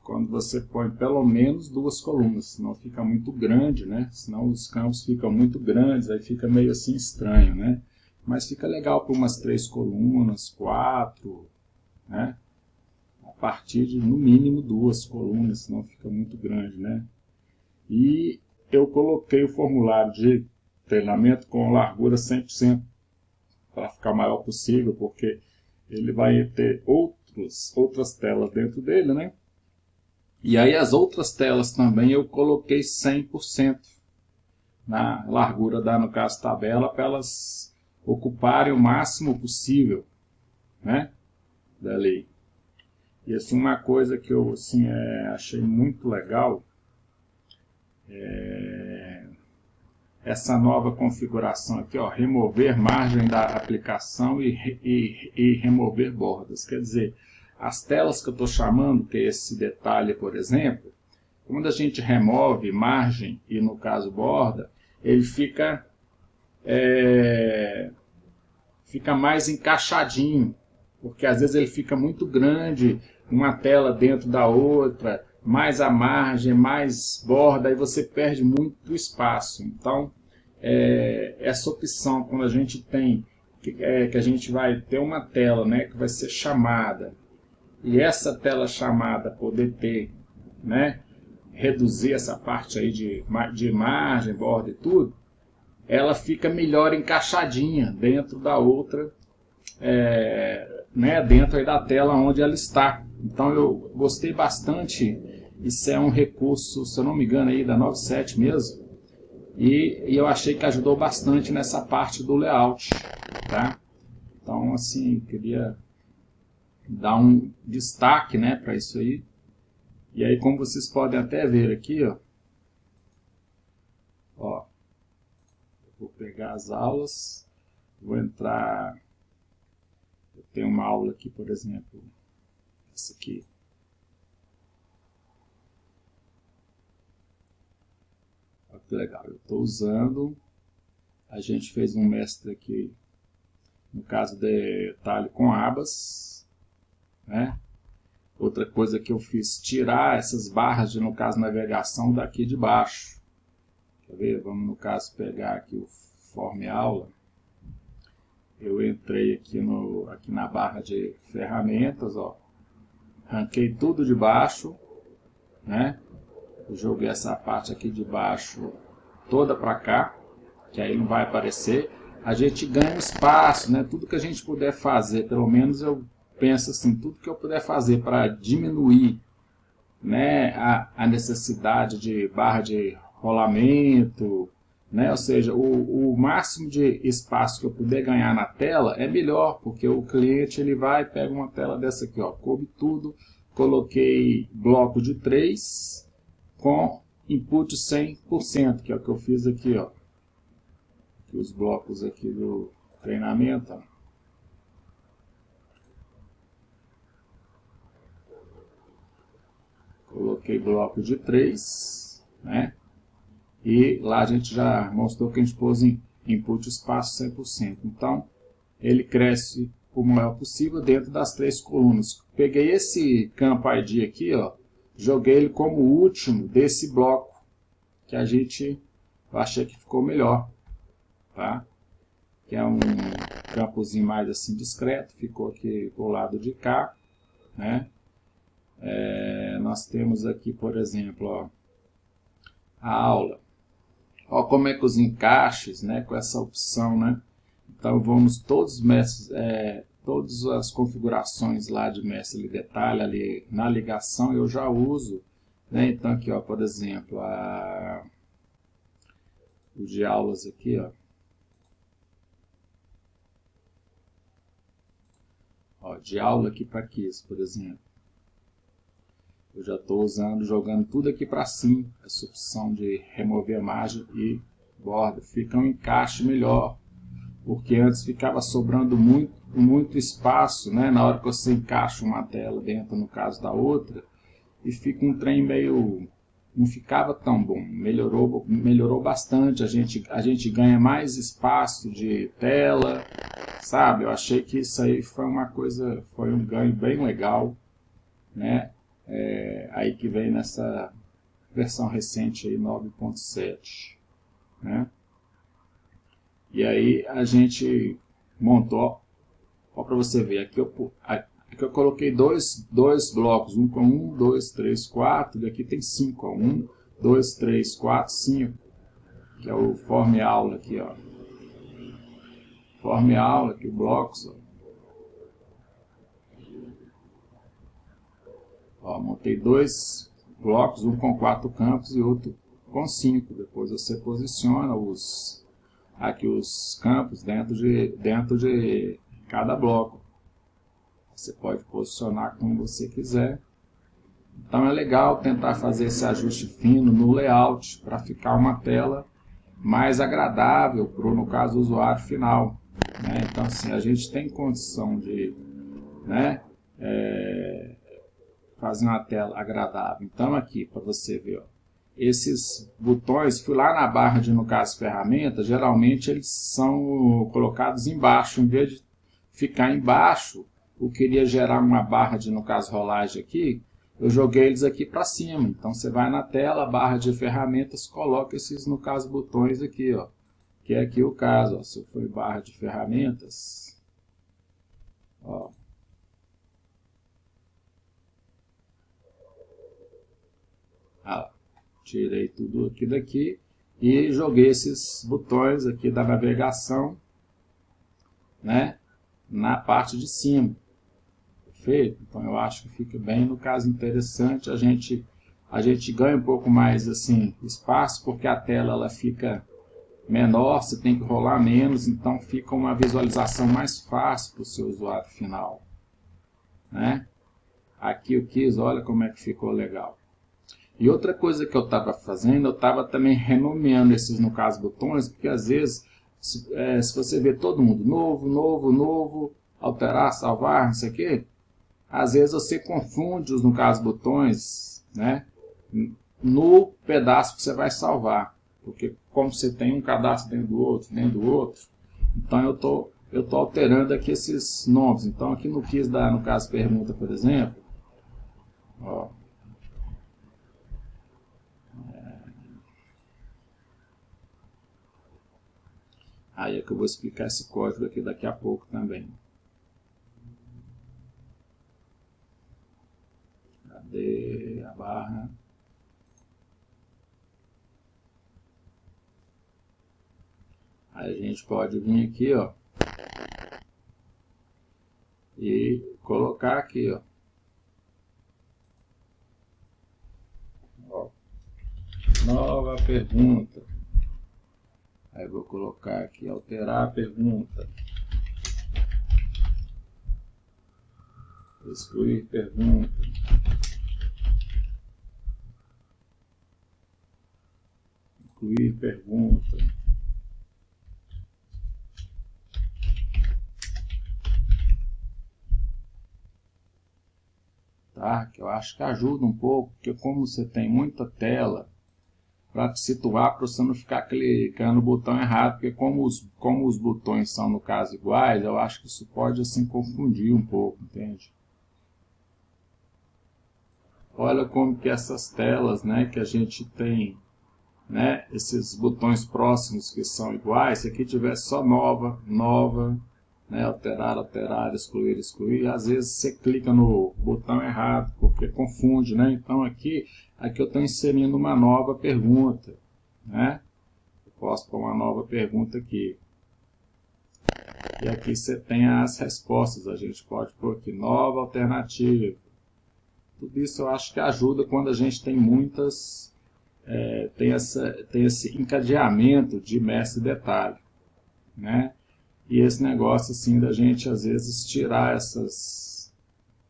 quando você põe pelo menos 2 colunas, senão fica muito grande, né? Senão os campos ficam muito grandes, aí fica meio assim estranho, né? Mas fica legal para umas 3 colunas, 4, né? A partir de no mínimo 2 colunas, senão fica muito grande, né? E eu coloquei o formulário de treinamento com largura 100%. Para ficar maior possível, porque ele vai ter outras telas dentro dele, né? E aí as outras telas também eu coloquei 100% na largura no caso tabela, para elas ocuparem o máximo possível, né, dali. E assim, uma coisa que eu assim, achei muito legal essa nova configuração aqui, ó, remover margem da aplicação e remover bordas. Quer dizer, as telas que eu estou chamando, que é esse detalhe, por exemplo, quando a gente remove margem e, no caso, borda, ele fica mais encaixadinho, porque às vezes ele fica muito grande, uma tela dentro da outra, mais a margem, mais borda, aí você perde muito espaço. Então, essa opção, quando a gente tem, que a gente vai ter uma tela, né, que vai ser chamada, e essa tela chamada poder ter, né, reduzir essa parte aí de margem, borda e tudo, ela fica melhor encaixadinha dentro da outra, né, dentro aí da tela onde ela está. Então eu gostei bastante. Isso é um recurso, se eu não me engano, aí da 9.7 mesmo. E eu achei que ajudou bastante nessa parte do layout, tá? Então, assim, queria dar um destaque, né, para isso aí. E aí, como vocês podem até ver aqui, ó, eu vou pegar as aulas, vou entrar, eu tenho uma aula aqui, por exemplo, essa aqui. Olha que legal, eu estou usando, a gente fez um mestre aqui, no caso de detalhe com abas, né? Outra coisa que eu fiz, tirar essas barras de, no caso, navegação daqui de baixo. Quer ver? Vamos, no caso, pegar aqui o Forme Aula. Eu entrei aqui na barra de ferramentas, ó. Arranquei tudo de baixo, né? Eu joguei essa parte aqui de baixo toda para cá, que aí não vai aparecer. A gente ganha espaço, né? Tudo que a gente puder fazer, pelo menos eu penso assim, tudo que eu puder fazer para diminuir, né, a necessidade de barra de rolamento, né, ou seja, o máximo de espaço que eu puder ganhar na tela é melhor, porque o cliente ele vai e pega uma tela dessa aqui, ó, coube tudo, coloquei bloco de 3 com input 100%, que é o que eu fiz aqui, ó. aqui os blocos aqui do treinamento, ó. Coloquei bloco de 3, né? E lá a gente já mostrou que a gente pôs em input espaço 100%. Então, ele cresce o maior possível dentro das 3 colunas. Peguei esse campo ID aqui, ó, joguei ele como o último desse bloco, que eu achei que ficou melhor, tá? Que é um campozinho mais assim discreto, ficou aqui do lado de cá, né? Nós temos aqui, por exemplo, ó, a aula. Olha como é que os encaixes, né, com essa opção, né? Então vamos todas as configurações lá de mestre de detalhe ali na ligação eu já uso, né? Então aqui, ó, por exemplo, o de aulas aqui, ó, de aula aqui para quiz, por exemplo. Eu já estou jogando tudo aqui para cima, essa opção de remover a margem e borda. Fica um encaixe melhor, porque antes ficava sobrando muito espaço, né? Na hora que você encaixa uma tela dentro, no caso da outra, e fica um trem meio... não ficava tão bom. Melhorou bastante, a gente ganha mais espaço de tela, sabe? Eu achei que isso aí foi um ganho bem legal, né? Aí que vem nessa versão recente aí, 9.7, né? E aí a gente montou, ó, para você ver, aqui eu coloquei dois blocos, um com 1, 2, 3, 4, e aqui tem 5, ó, 1, 2, 3, 4, 5, que é o forme aula aqui, ó. Forme aula aqui, blocos, ó. Ó, montei 2 blocos, um com 4 campos e outro com 5. Depois você posiciona os campos dentro de cada bloco. Você pode posicionar como você quiser. Então é legal tentar fazer esse ajuste fino no layout para ficar uma tela mais agradável para, no caso, o usuário final, né? Então assim, a gente tem condição de, né, fazer uma tela agradável. Então aqui, para você ver, ó, esses botões, fui lá na barra de, no caso, ferramentas, geralmente eles são colocados embaixo. Em vez de ficar embaixo, eu queria gerar uma barra de, no caso, rolagem aqui, eu joguei eles aqui para cima. Então você vai na tela, barra de ferramentas, coloca esses, no caso, botões aqui, ó, que é aqui o caso, ó, se eu for barra de ferramentas, ó, tirei tudo aqui daqui e joguei esses botões aqui da navegação, né, na parte de cima. Perfeito? Então eu acho que fica bem, no caso, interessante. A gente ganha um pouco mais assim espaço, porque a tela ela fica menor, você tem que rolar menos, então fica uma visualização mais fácil para o seu usuário final, né? Aqui o quiz, olha como é que ficou legal. E outra coisa que eu estava fazendo, eu estava também renomeando esses, no caso, botões, porque às vezes, se você vê todo mundo novo, alterar, salvar, não sei o quê, às vezes você confunde os, no caso, botões, né, no pedaço que você vai salvar. Porque como você tem um cadastro dentro do outro, então eu tô alterando aqui esses nomes. Então aqui no quiz da, no caso, pergunta, por exemplo, ó, aí é que eu vou explicar esse código aqui daqui a pouco também. Cadê a barra? Aí a gente pode vir aqui, ó, e colocar aqui, ó. Nova pergunta. Aí vou colocar aqui, alterar a pergunta. Excluir pergunta. Incluir pergunta. tá? Que eu acho que ajuda um pouco, porque como você tem muita tela, para te situar, para você não ficar clicando no botão errado, porque como os botões são, no caso, iguais, eu acho que isso pode, assim, confundir um pouco, entende? Olha como que essas telas, né, que a gente tem, né, esses botões próximos que são iguais, se aqui tivesse só nova, né, alterar, alterar, excluir, excluir, às vezes você clica no botão errado, porque confunde, né? Então aqui eu estou inserindo uma nova pergunta, né? Eu posso pôr uma nova pergunta aqui. E aqui você tem as respostas, a gente pode pôr aqui, nova alternativa. Tudo isso eu acho que ajuda quando a gente tem muitas, tem esse encadeamento de mestre-detalhe, né? E esse negócio assim da gente às vezes tirar essas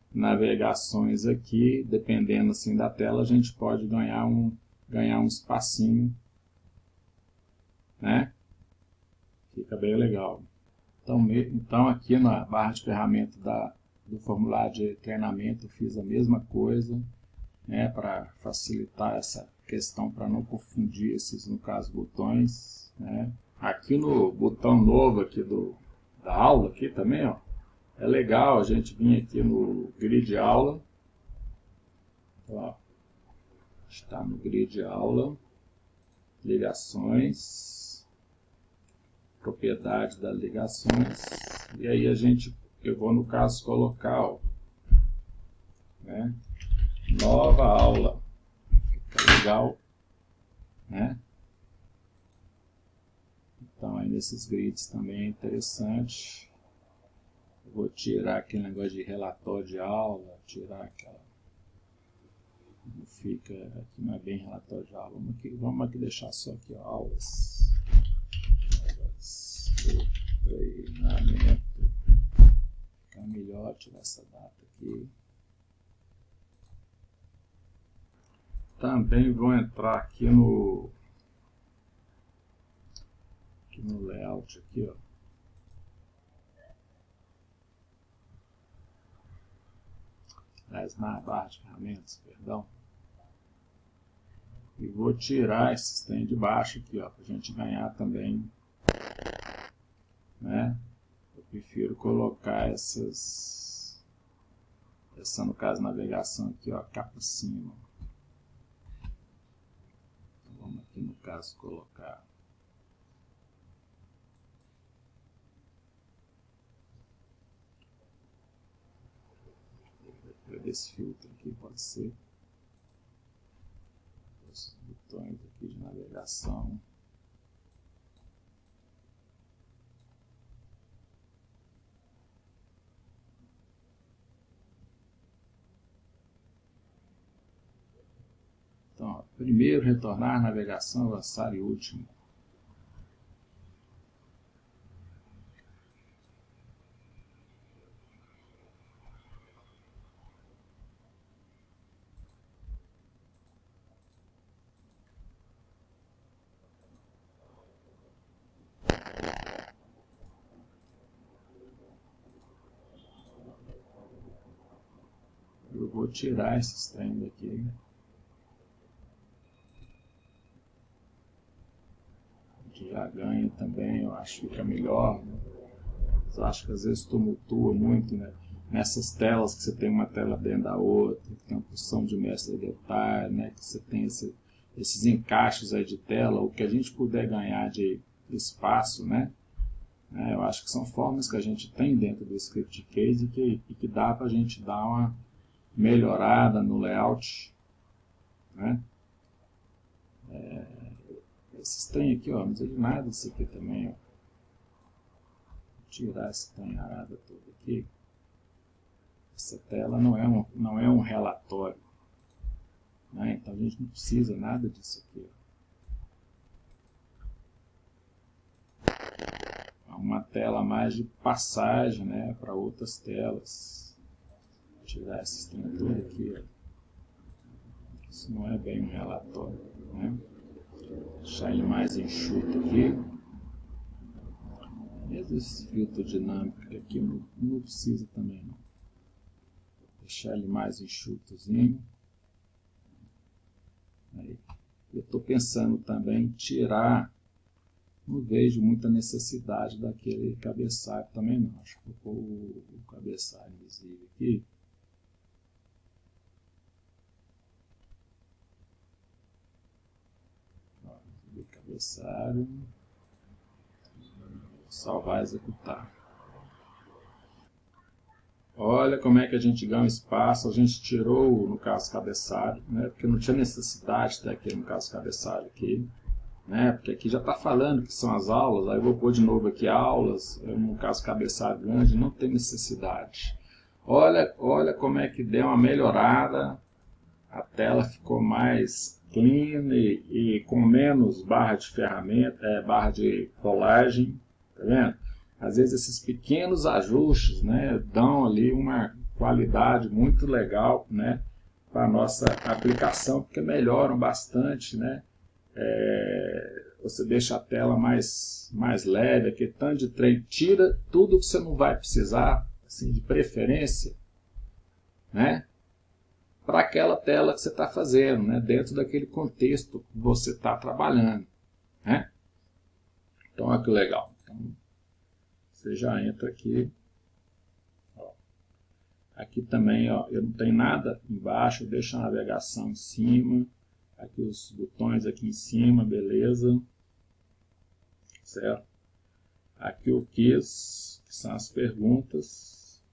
navegações aqui, dependendo assim da tela, a gente pode ganhar um espacinho, né? Fica bem legal. Então aqui na barra de ferramenta do formulário de treinamento eu fiz a mesma coisa, né, para facilitar essa questão, para não confundir esses, no caso, botões, né. Aqui no botão novo aqui da aula aqui também, ó, é legal a gente vir aqui no grid aula, ó, está no grid aula, ligações, propriedade das ligações, e aí eu vou no caso colocar, ó, né, nova aula, fica legal, né? Então aí nesses grids também é interessante. Eu vou tirar aquele negócio de relatório de aula, tirar aquela, não fica, aqui não é bem relatório de aula, vamos aqui deixar só aqui, ó, aulas do treinamento, fica melhor tirar essa data aqui. Também vou entrar aqui no layout aqui, ó. Na barra de ferramentas, perdão. E vou tirar esses trem de baixo aqui, ó, para a gente ganhar também, né? Eu prefiro colocar essa no caso navegação aqui, ó, cá para cima. Então, vamos aqui no caso colocar esse filtro aqui, pode ser os botões aqui de navegação. Então, ó, primeiro retornar, navegação, avançar e último. Eu vou tirar esses trem daqui. Que já ganha também, eu acho que fica melhor. Eu acho que às vezes tumultua muito, né? Nessas telas que você tem uma tela dentro da outra, que tem uma porção de mestre-detalhe, né? Que você tem esses encaixes aí de tela, o que a gente puder ganhar de espaço, né? Eu acho que são formas que a gente tem dentro do script case e que dá para a gente dar uma melhorada no layout, né? Esses trem aqui, ó, não precisa de nada disso aqui também, ó. Vou tirar essa treinarada toda aqui. Essa tela não é um relatório, né? Então a gente não precisa nada disso aqui, ó. É uma tela mais de passagem, né, para outras telas. Vou tirar esses trem tudo aqui, ó. Isso não é bem um relatório, né? Deixar ele mais enxuto aqui. Mesmo esse filtro dinâmico aqui não precisa também, não. Vou deixar ele mais enxutozinho. Aí. Eu estou pensando também em tirar, não vejo muita necessidade daquele cabeçalho também não. Acho que vou pôr o cabeçalho invisível aqui. Ó, cabeçalho. Salvar e executar. Olha como é que a gente ganha espaço, a gente tirou, no caso, cabeçalho, né? Porque não tinha necessidade daquele, no caso, cabeçalho aqui, né? Porque aqui já está falando que são as aulas, aí eu vou pôr de novo aqui aulas, no caso, cabeçalho grande, não tem necessidade. Olha como é que deu uma melhorada, a tela ficou mais clean e com menos barra de ferramenta, barra de colagem, tá vendo? Às vezes esses pequenos ajustes, né, dão ali uma qualidade muito legal, né, para a nossa aplicação, porque melhoram bastante, né? Você deixa a tela mais leve, aquele tanto de trem, tira tudo que você não vai precisar, assim, de preferência, né, para aquela tela que você está fazendo, né, dentro daquele contexto que você está trabalhando, né? Então, olha que legal. Então, você já entra aqui, ó. Aqui também, ó, eu não tenho nada embaixo, eu deixo a navegação em cima, aqui os botões aqui em cima, beleza, certo? Aqui o quiz, que são as perguntas.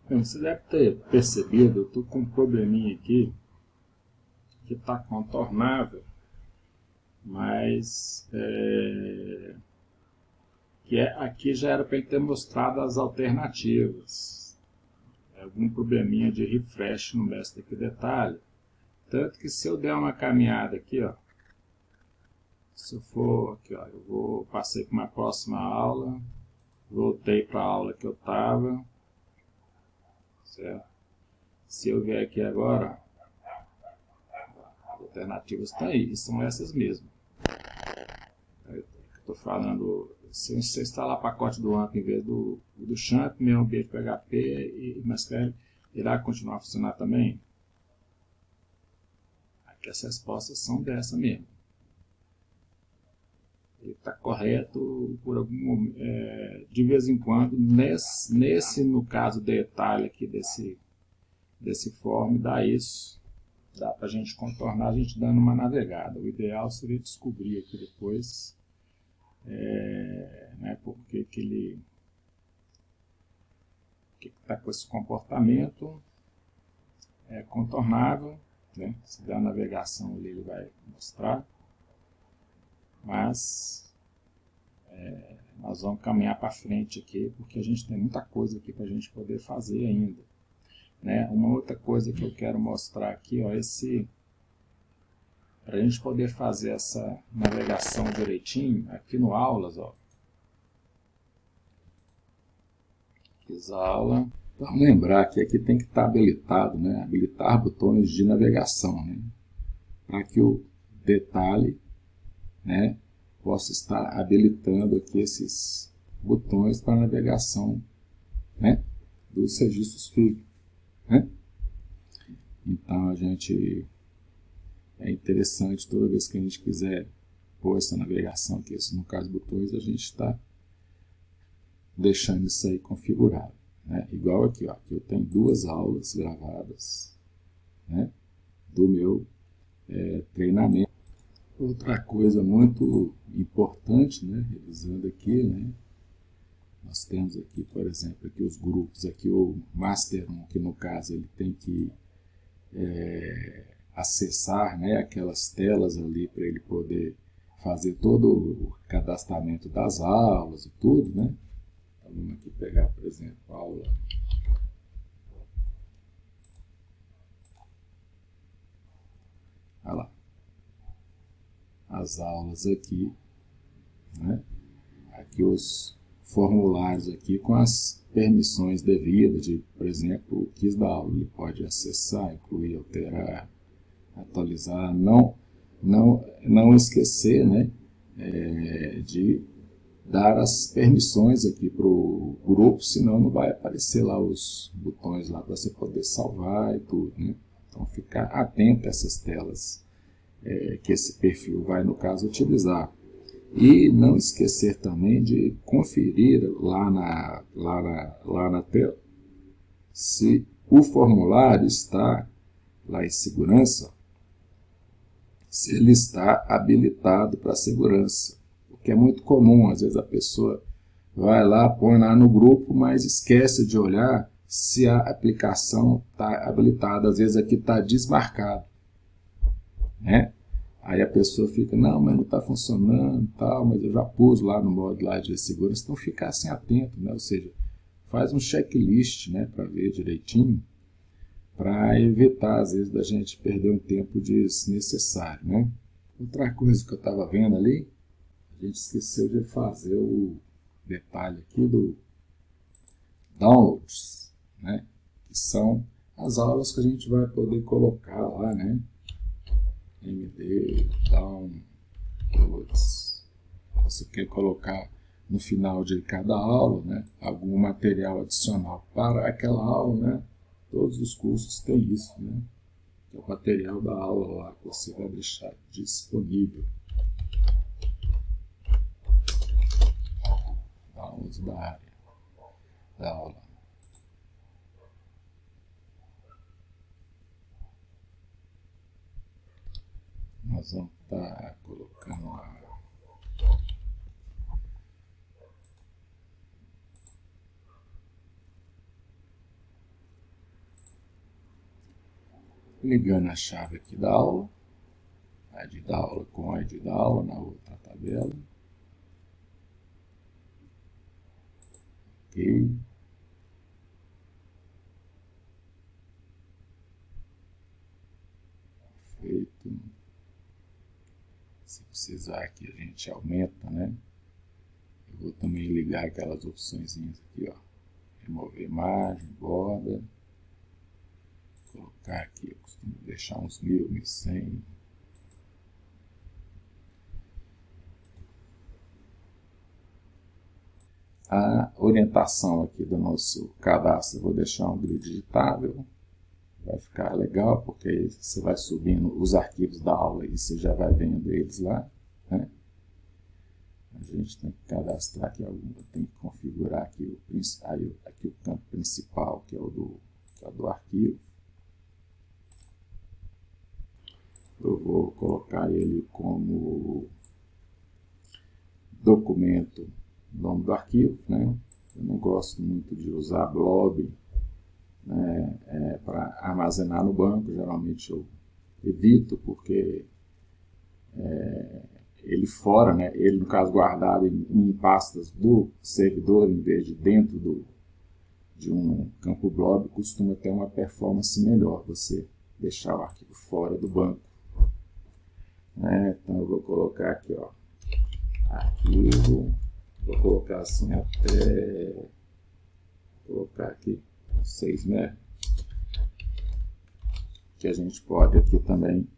Você deve ter percebido, eu estou com um probleminha aqui, que está contornável, mas aqui já era para ele ter mostrado as alternativas. Algum probleminha de refresh no mestre aqui detalhe. Tanto que se eu der uma caminhada aqui, ó, se eu for aqui, ó, passei para uma próxima aula, voltei para a aula que eu estava, certo? Se eu vier aqui agora, as alternativas estão aí, e são essas mesmo. Estou falando, se você instalar pacote do AMP em vez do Champ, meu ambiente PHP e MySQL, irá continuar a funcionar também? Aqui as respostas são dessa mesmo. Ele está correto por algum momento, de vez em quando, no caso, detalhe aqui desse form, dá isso. Dá para a gente contornar, a gente dando uma navegada. O ideal seria descobrir aqui depois né, porque que ele está com esse comportamento. É contornável, né? Se der a navegação ali, ele vai mostrar. Mas nós vamos caminhar para frente aqui, porque a gente tem muita coisa aqui para a gente poder fazer ainda, né? Uma outra coisa que eu quero mostrar aqui, ó, para a gente poder fazer essa navegação direitinho, aqui no Aulas, ó, fiz aula. Vamos lembrar que aqui tem que estar habilitado, né? Habilitar botões de navegação, né? Para que o detalhe, né, possa estar habilitando aqui esses botões para navegação, né, dos registros FIG, né? Então é interessante toda vez que a gente quiser pôr essa navegação aqui, no caso botões, a gente está deixando isso aí configurado, né? Igual aqui, ó, aqui eu tenho 2 aulas gravadas, né, do meu treinamento. Outra coisa muito importante, né, revisando aqui, né, nós temos aqui, por exemplo, aqui os grupos, aqui o Master 1, que no caso ele tem que acessar, né, aquelas telas ali para ele poder fazer todo o cadastramento das aulas e tudo, né. Então, vamos aqui pegar, por exemplo, a aula. Olha lá. As aulas aqui, né? Aqui os formulários aqui com as permissões devidas, de, por exemplo, o quiz da aula, ele pode acessar, incluir, alterar, atualizar, não esquecer, né, de dar as permissões aqui para o grupo, senão não vai aparecer lá os botões lá para você poder salvar e tudo, né? Então ficar atento a essas telas que esse perfil vai, no caso, utilizar. E não esquecer também de conferir lá na tela se o formulário está lá em segurança, se ele está habilitado para segurança. Porque é muito comum, às vezes a pessoa vai lá, põe lá no grupo, mas esquece de olhar se a aplicação está habilitada. Às vezes aqui está desmarcado, né? Aí a pessoa fica, não, mas não está funcionando, tal, mas eu já pus lá no modo lá de segurança. Então ficar assim atento, né? Ou seja, faz um checklist, né, para ver direitinho, para evitar, às vezes, da gente perder um tempo desnecessário, né? Outra coisa que eu estava vendo ali, a gente esqueceu de fazer o detalhe aqui do downloads, né? Que são as aulas que a gente vai poder colocar lá, né? MD Downloads. Você quer colocar no final de cada aula, né, algum material adicional para aquela aula, né? Todos os cursos têm isso, né? É o material da aula lá que você vai deixar disponível. Downloads da área da aula. Nós vamos estar colocando lá ligando a chave aqui da aula, ID da aula com ID da aula na outra tabela. Ok. Perfeito. Se precisar aqui a gente aumenta, né? Eu vou também ligar aquelas opções aqui, ó. Remover imagem, borda. Colocar aqui, eu costumo deixar uns 1000, 1100. A orientação aqui do nosso cadastro, eu vou deixar um grid digitável. Vai ficar legal, porque aí você vai subindo os arquivos da aula e você já vai vendo eles lá, né? A gente tem que cadastrar aqui alguma, tem que configurar aqui o campo principal, que é o do arquivo. Eu vou colocar ele como documento, nome do arquivo, né? Eu não gosto muito de usar blob, né, para armazenar no banco. Geralmente eu evito, porque ele fora, né, ele no caso guardado em pastas do servidor, em vez de dentro de um campo blob, costuma ter uma performance melhor você deixar o arquivo fora do banco. Então eu vou colocar aqui, ó, arquivo, vou colocar assim até, colocar aqui 6 MB, que a gente pode aqui também,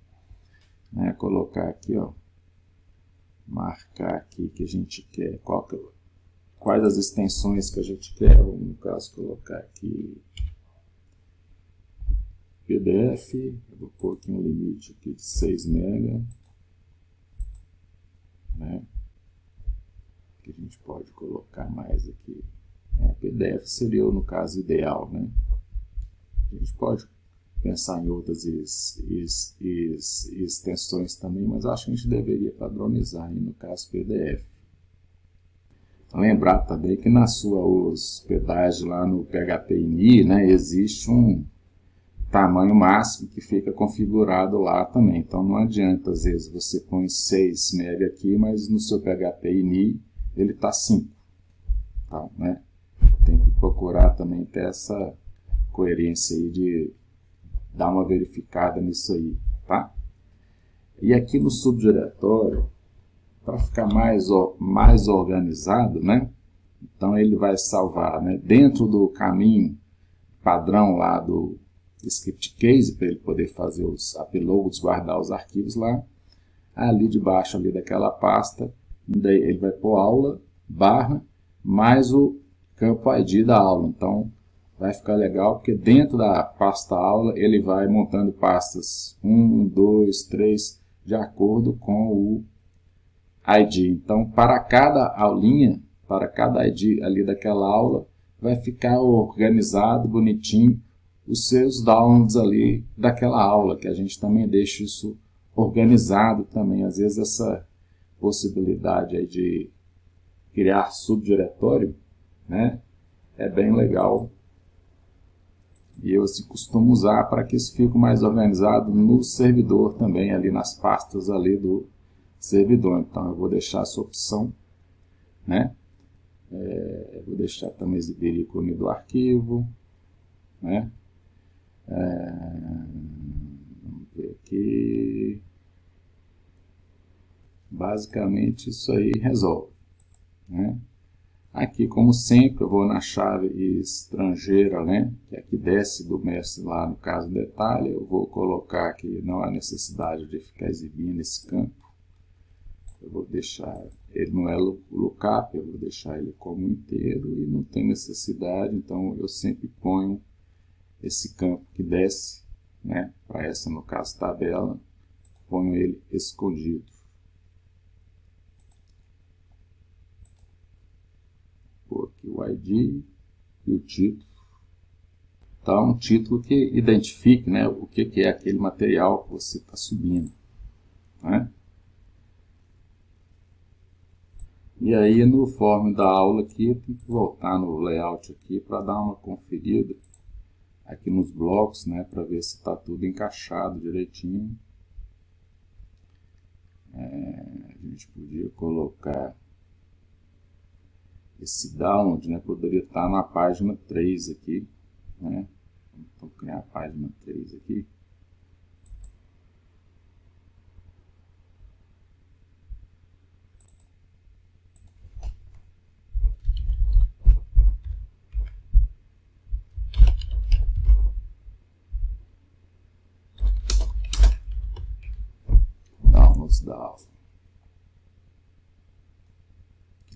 né, colocar aqui, ó, marcar aqui que a gente quer, quais as extensões que a gente quer. Vamos, no caso, colocar aqui PDF, eu vou pôr aqui um limite aqui de 6 MB, né? Que a gente pode colocar mais aqui. PDF seria, no caso, ideal, né? A gente pode pensar em outras extensões também, mas acho que a gente deveria padronizar aí, no caso, PDF. Lembrar também que na sua hospedagem lá no PHP-INI, né, existe um tamanho máximo que fica configurado lá também. Então não adianta, às vezes, você põe 6 MB aqui, mas no seu PHP-INI ele está 5. Tá, né? Tem que procurar também ter essa coerência aí de dar uma verificada nisso aí, tá? E aqui no subdiretório, para ficar mais organizado, né? Então ele vai salvar, né, dentro do caminho padrão lá do script case, para ele poder fazer os uploads, guardar os arquivos lá. Ali debaixo ali daquela pasta, daí ele vai pôr aula, barra mais o campo ID da aula. Então vai ficar legal, porque dentro da pasta aula ele vai montando pastas 1, 2, 3, de acordo com o ID. Então, para cada aulinha, para cada ID ali daquela aula, vai ficar organizado, bonitinho, os seus downloads ali daquela aula, que a gente também deixa isso organizado também. Às vezes essa possibilidade aí de criar subdiretório, né, é bem legal. E eu assim, costumo usar para que isso fique mais organizado no servidor também, ali nas pastas ali do servidor. Então eu vou deixar essa opção, né? Vou deixar também exibir ícone do arquivo, né? Vamos ver aqui. Basicamente isso aí resolve, né? Aqui, como sempre, eu vou na chave estrangeira, né? Que aqui desce do mestre lá no caso detalhe. Eu vou colocar aqui, não há necessidade de ficar exibindo esse campo. Eu vou deixar, ele não é lookup, eu vou deixar ele como inteiro e não tem necessidade. Então eu sempre ponho esse campo que desce, né? Para essa, no caso, tabela, ponho ele escondido. Vou aqui o ID e o título. Então, um título que identifique, né, o que é aquele material que você está subindo, né? E aí, no form da aula aqui, eu tenho que voltar no layout aqui para dar uma conferida aqui nos blocos, né, para ver se está tudo encaixado direitinho. A gente podia colocar esse download, né, poderia estar na página 3 aqui, né? Então, criar a página 3 aqui. Downloads da aula.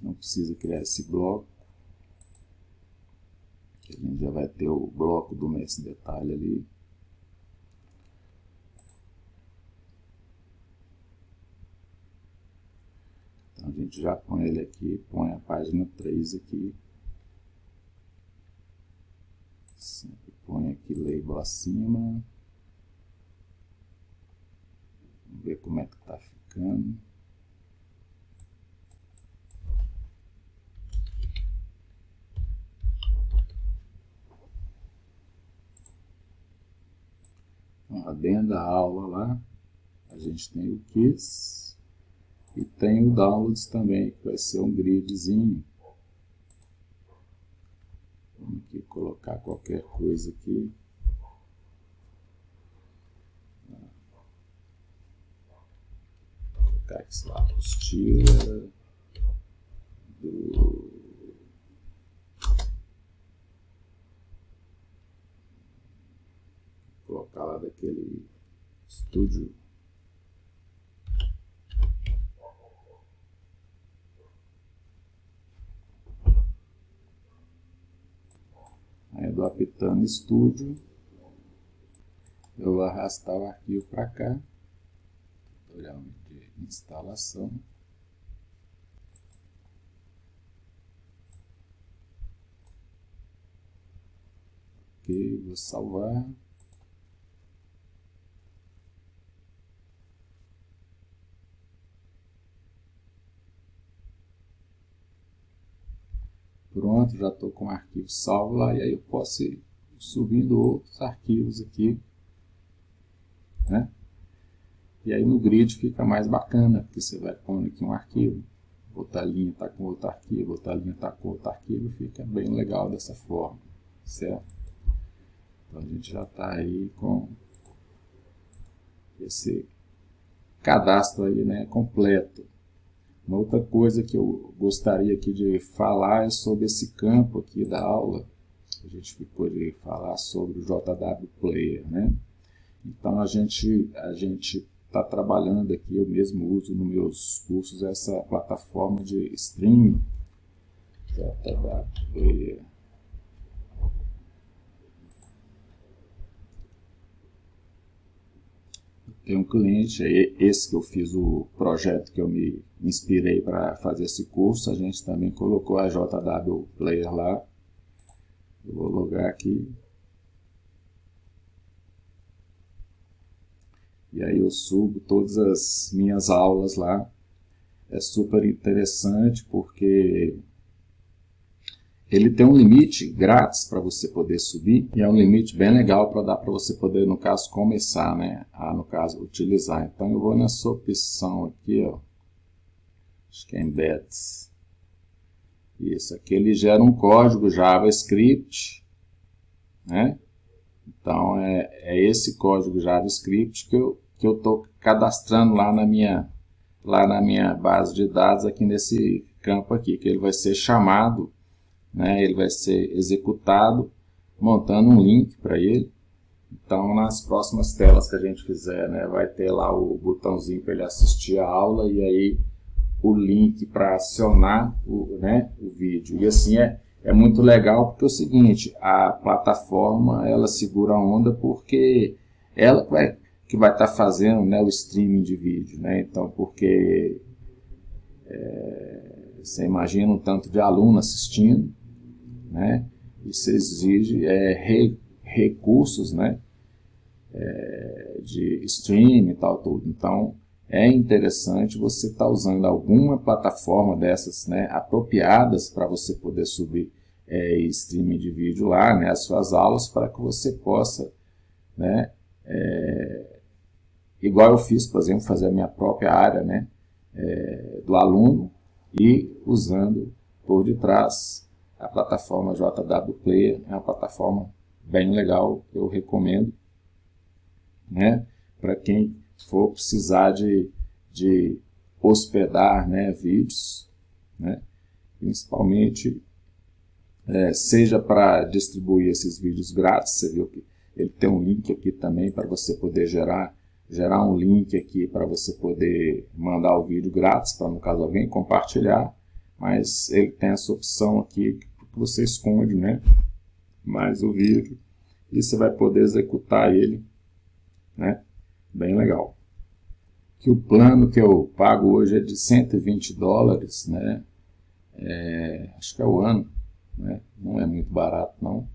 Não precisa criar esse bloco. A gente já vai ter o bloco do mestre detalhe ali. Então a gente já põe ele aqui, põe a página 3 aqui. Sempre põe aqui label acima. Vamos ver como é que está ficando. Dentro da aula lá, a gente tem o Kiss e tem o Downloads também, que vai ser um gridzinho. Vamos aqui colocar qualquer coisa aqui. Vou colocar aqui lá, apostila do... Colocar lá daquele estúdio. Aí do Aptano Studio, eu vou arrastar o arquivo para cá, tutorial de instalação. Ok, vou salvar. Pronto, já estou com o arquivo salvo lá, e aí eu posso ir subindo outros arquivos aqui, né? E aí no grid fica mais bacana, porque você vai pondo aqui um arquivo, outra linha está com outro arquivo, outra linha está com outro arquivo, fica bem legal dessa forma, certo? Então a gente já está aí com esse cadastro aí, né, completo. Uma outra coisa que eu gostaria aqui de falar é sobre esse campo aqui da aula. A gente pode falar sobre o JW Player, né? Então a gente está trabalhando aqui, eu mesmo uso nos meus cursos essa plataforma de streaming JW. Tem um cliente, esse que eu fiz o projeto que eu me inspirei para fazer esse curso, a gente também colocou a JW Player lá. Eu vou logar aqui. E aí eu subo todas as minhas aulas lá. É super interessante porque ele tem um limite grátis para você poder subir. E é um limite bem legal para dar para você poder, no caso, começar, né? No caso, utilizar. Então eu vou nessa opção aqui, ó. Acho que é Embeds. Isso aqui ele gera um código JavaScript, né? Então é esse código JavaScript que eu estou cadastrando lá na minha base de dados, aqui nesse campo aqui, que ele vai ser chamado, né, ele vai ser executado, montando um link para ele. Então, nas próximas telas que a gente fizer, né, vai ter lá o botãozinho para ele assistir a aula, e aí o link para acionar o vídeo. E assim é muito legal, porque é o seguinte, a plataforma ela segura a onda porque ela que vai estar fazendo, né, o streaming de vídeo, né? Então, porque você imagina um tanto de aluno assistindo, né? Isso exige recursos, né, de streaming e tal, tudo. Então, é interessante você estar usando alguma plataforma dessas, né, apropriadas para você poder subir streaming de vídeo lá, né, as suas aulas, para que você possa, né, igual eu fiz, por exemplo, fazer a minha própria área, né, do aluno, e usando por detrás a plataforma JW Player. É uma plataforma bem legal, eu recomendo, né, para quem for precisar de hospedar, né, vídeos, né, principalmente seja para distribuir esses vídeos grátis. Você viu que ele tem um link aqui também para você poder gerar um link aqui para você poder mandar o vídeo grátis, para no caso alguém compartilhar, mas ele tem essa opção aqui que você esconde, né, mais o vídeo, e você vai poder executar ele, né, bem legal. Que o plano que eu pago hoje é de $120, né, acho que é o ano, né, não é muito barato não,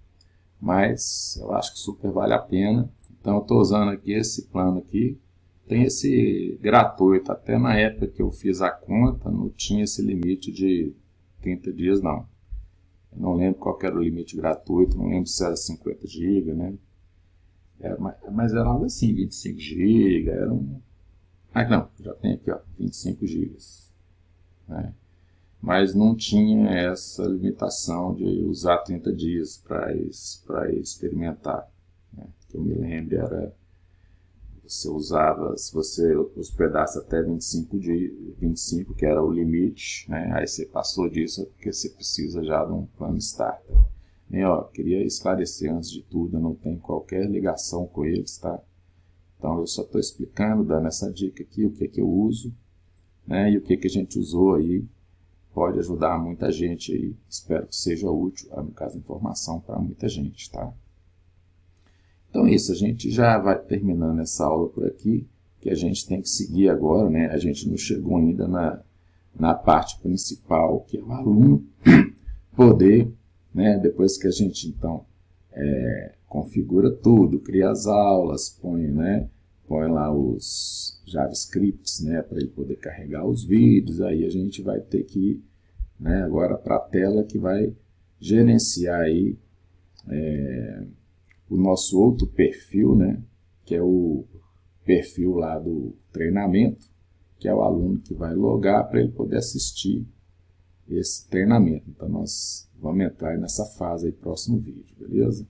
mas eu acho que super vale a pena. Então eu estou usando aqui esse plano aqui, tem esse gratuito, até na época que eu fiz a conta não tinha esse limite de 30 dias não. Eu não lembro qual era o limite gratuito, não lembro se era 50 GB, né? Mas era algo assim, 25 GB, era um... Ah, não, já tem aqui, ó, 25 GB, né? Mas não tinha essa limitação de usar 30 dias para experimentar, né? Que eu me lembro era, você usava, se você hospedasse até 25 dias, 25 que era o limite, né? Aí você passou disso, é porque você precisa já de um plano starter. E, ó, queria esclarecer antes de tudo, eu não tenho qualquer ligação com eles, tá? Então eu só estou explicando, dando essa dica aqui, o que eu uso, né? E o que a gente usou aí, pode ajudar muita gente aí, espero que seja útil, no caso, informação para muita gente, tá? Então é isso, a gente já vai terminando essa aula por aqui, que a gente tem que seguir agora, né? A gente não chegou ainda na parte principal, que é o aluno poder, né? Depois que a gente, então, configura tudo, cria as aulas, põe lá os JavaScripts, né? Para ele poder carregar os vídeos, aí a gente vai ter que ir, né, agora para a tela que vai gerenciar aí o nosso outro perfil, né, que é o perfil lá do treinamento, que é o aluno que vai logar para ele poder assistir esse treinamento. Então nós vamos entrar nessa fase aí, próximo vídeo, beleza?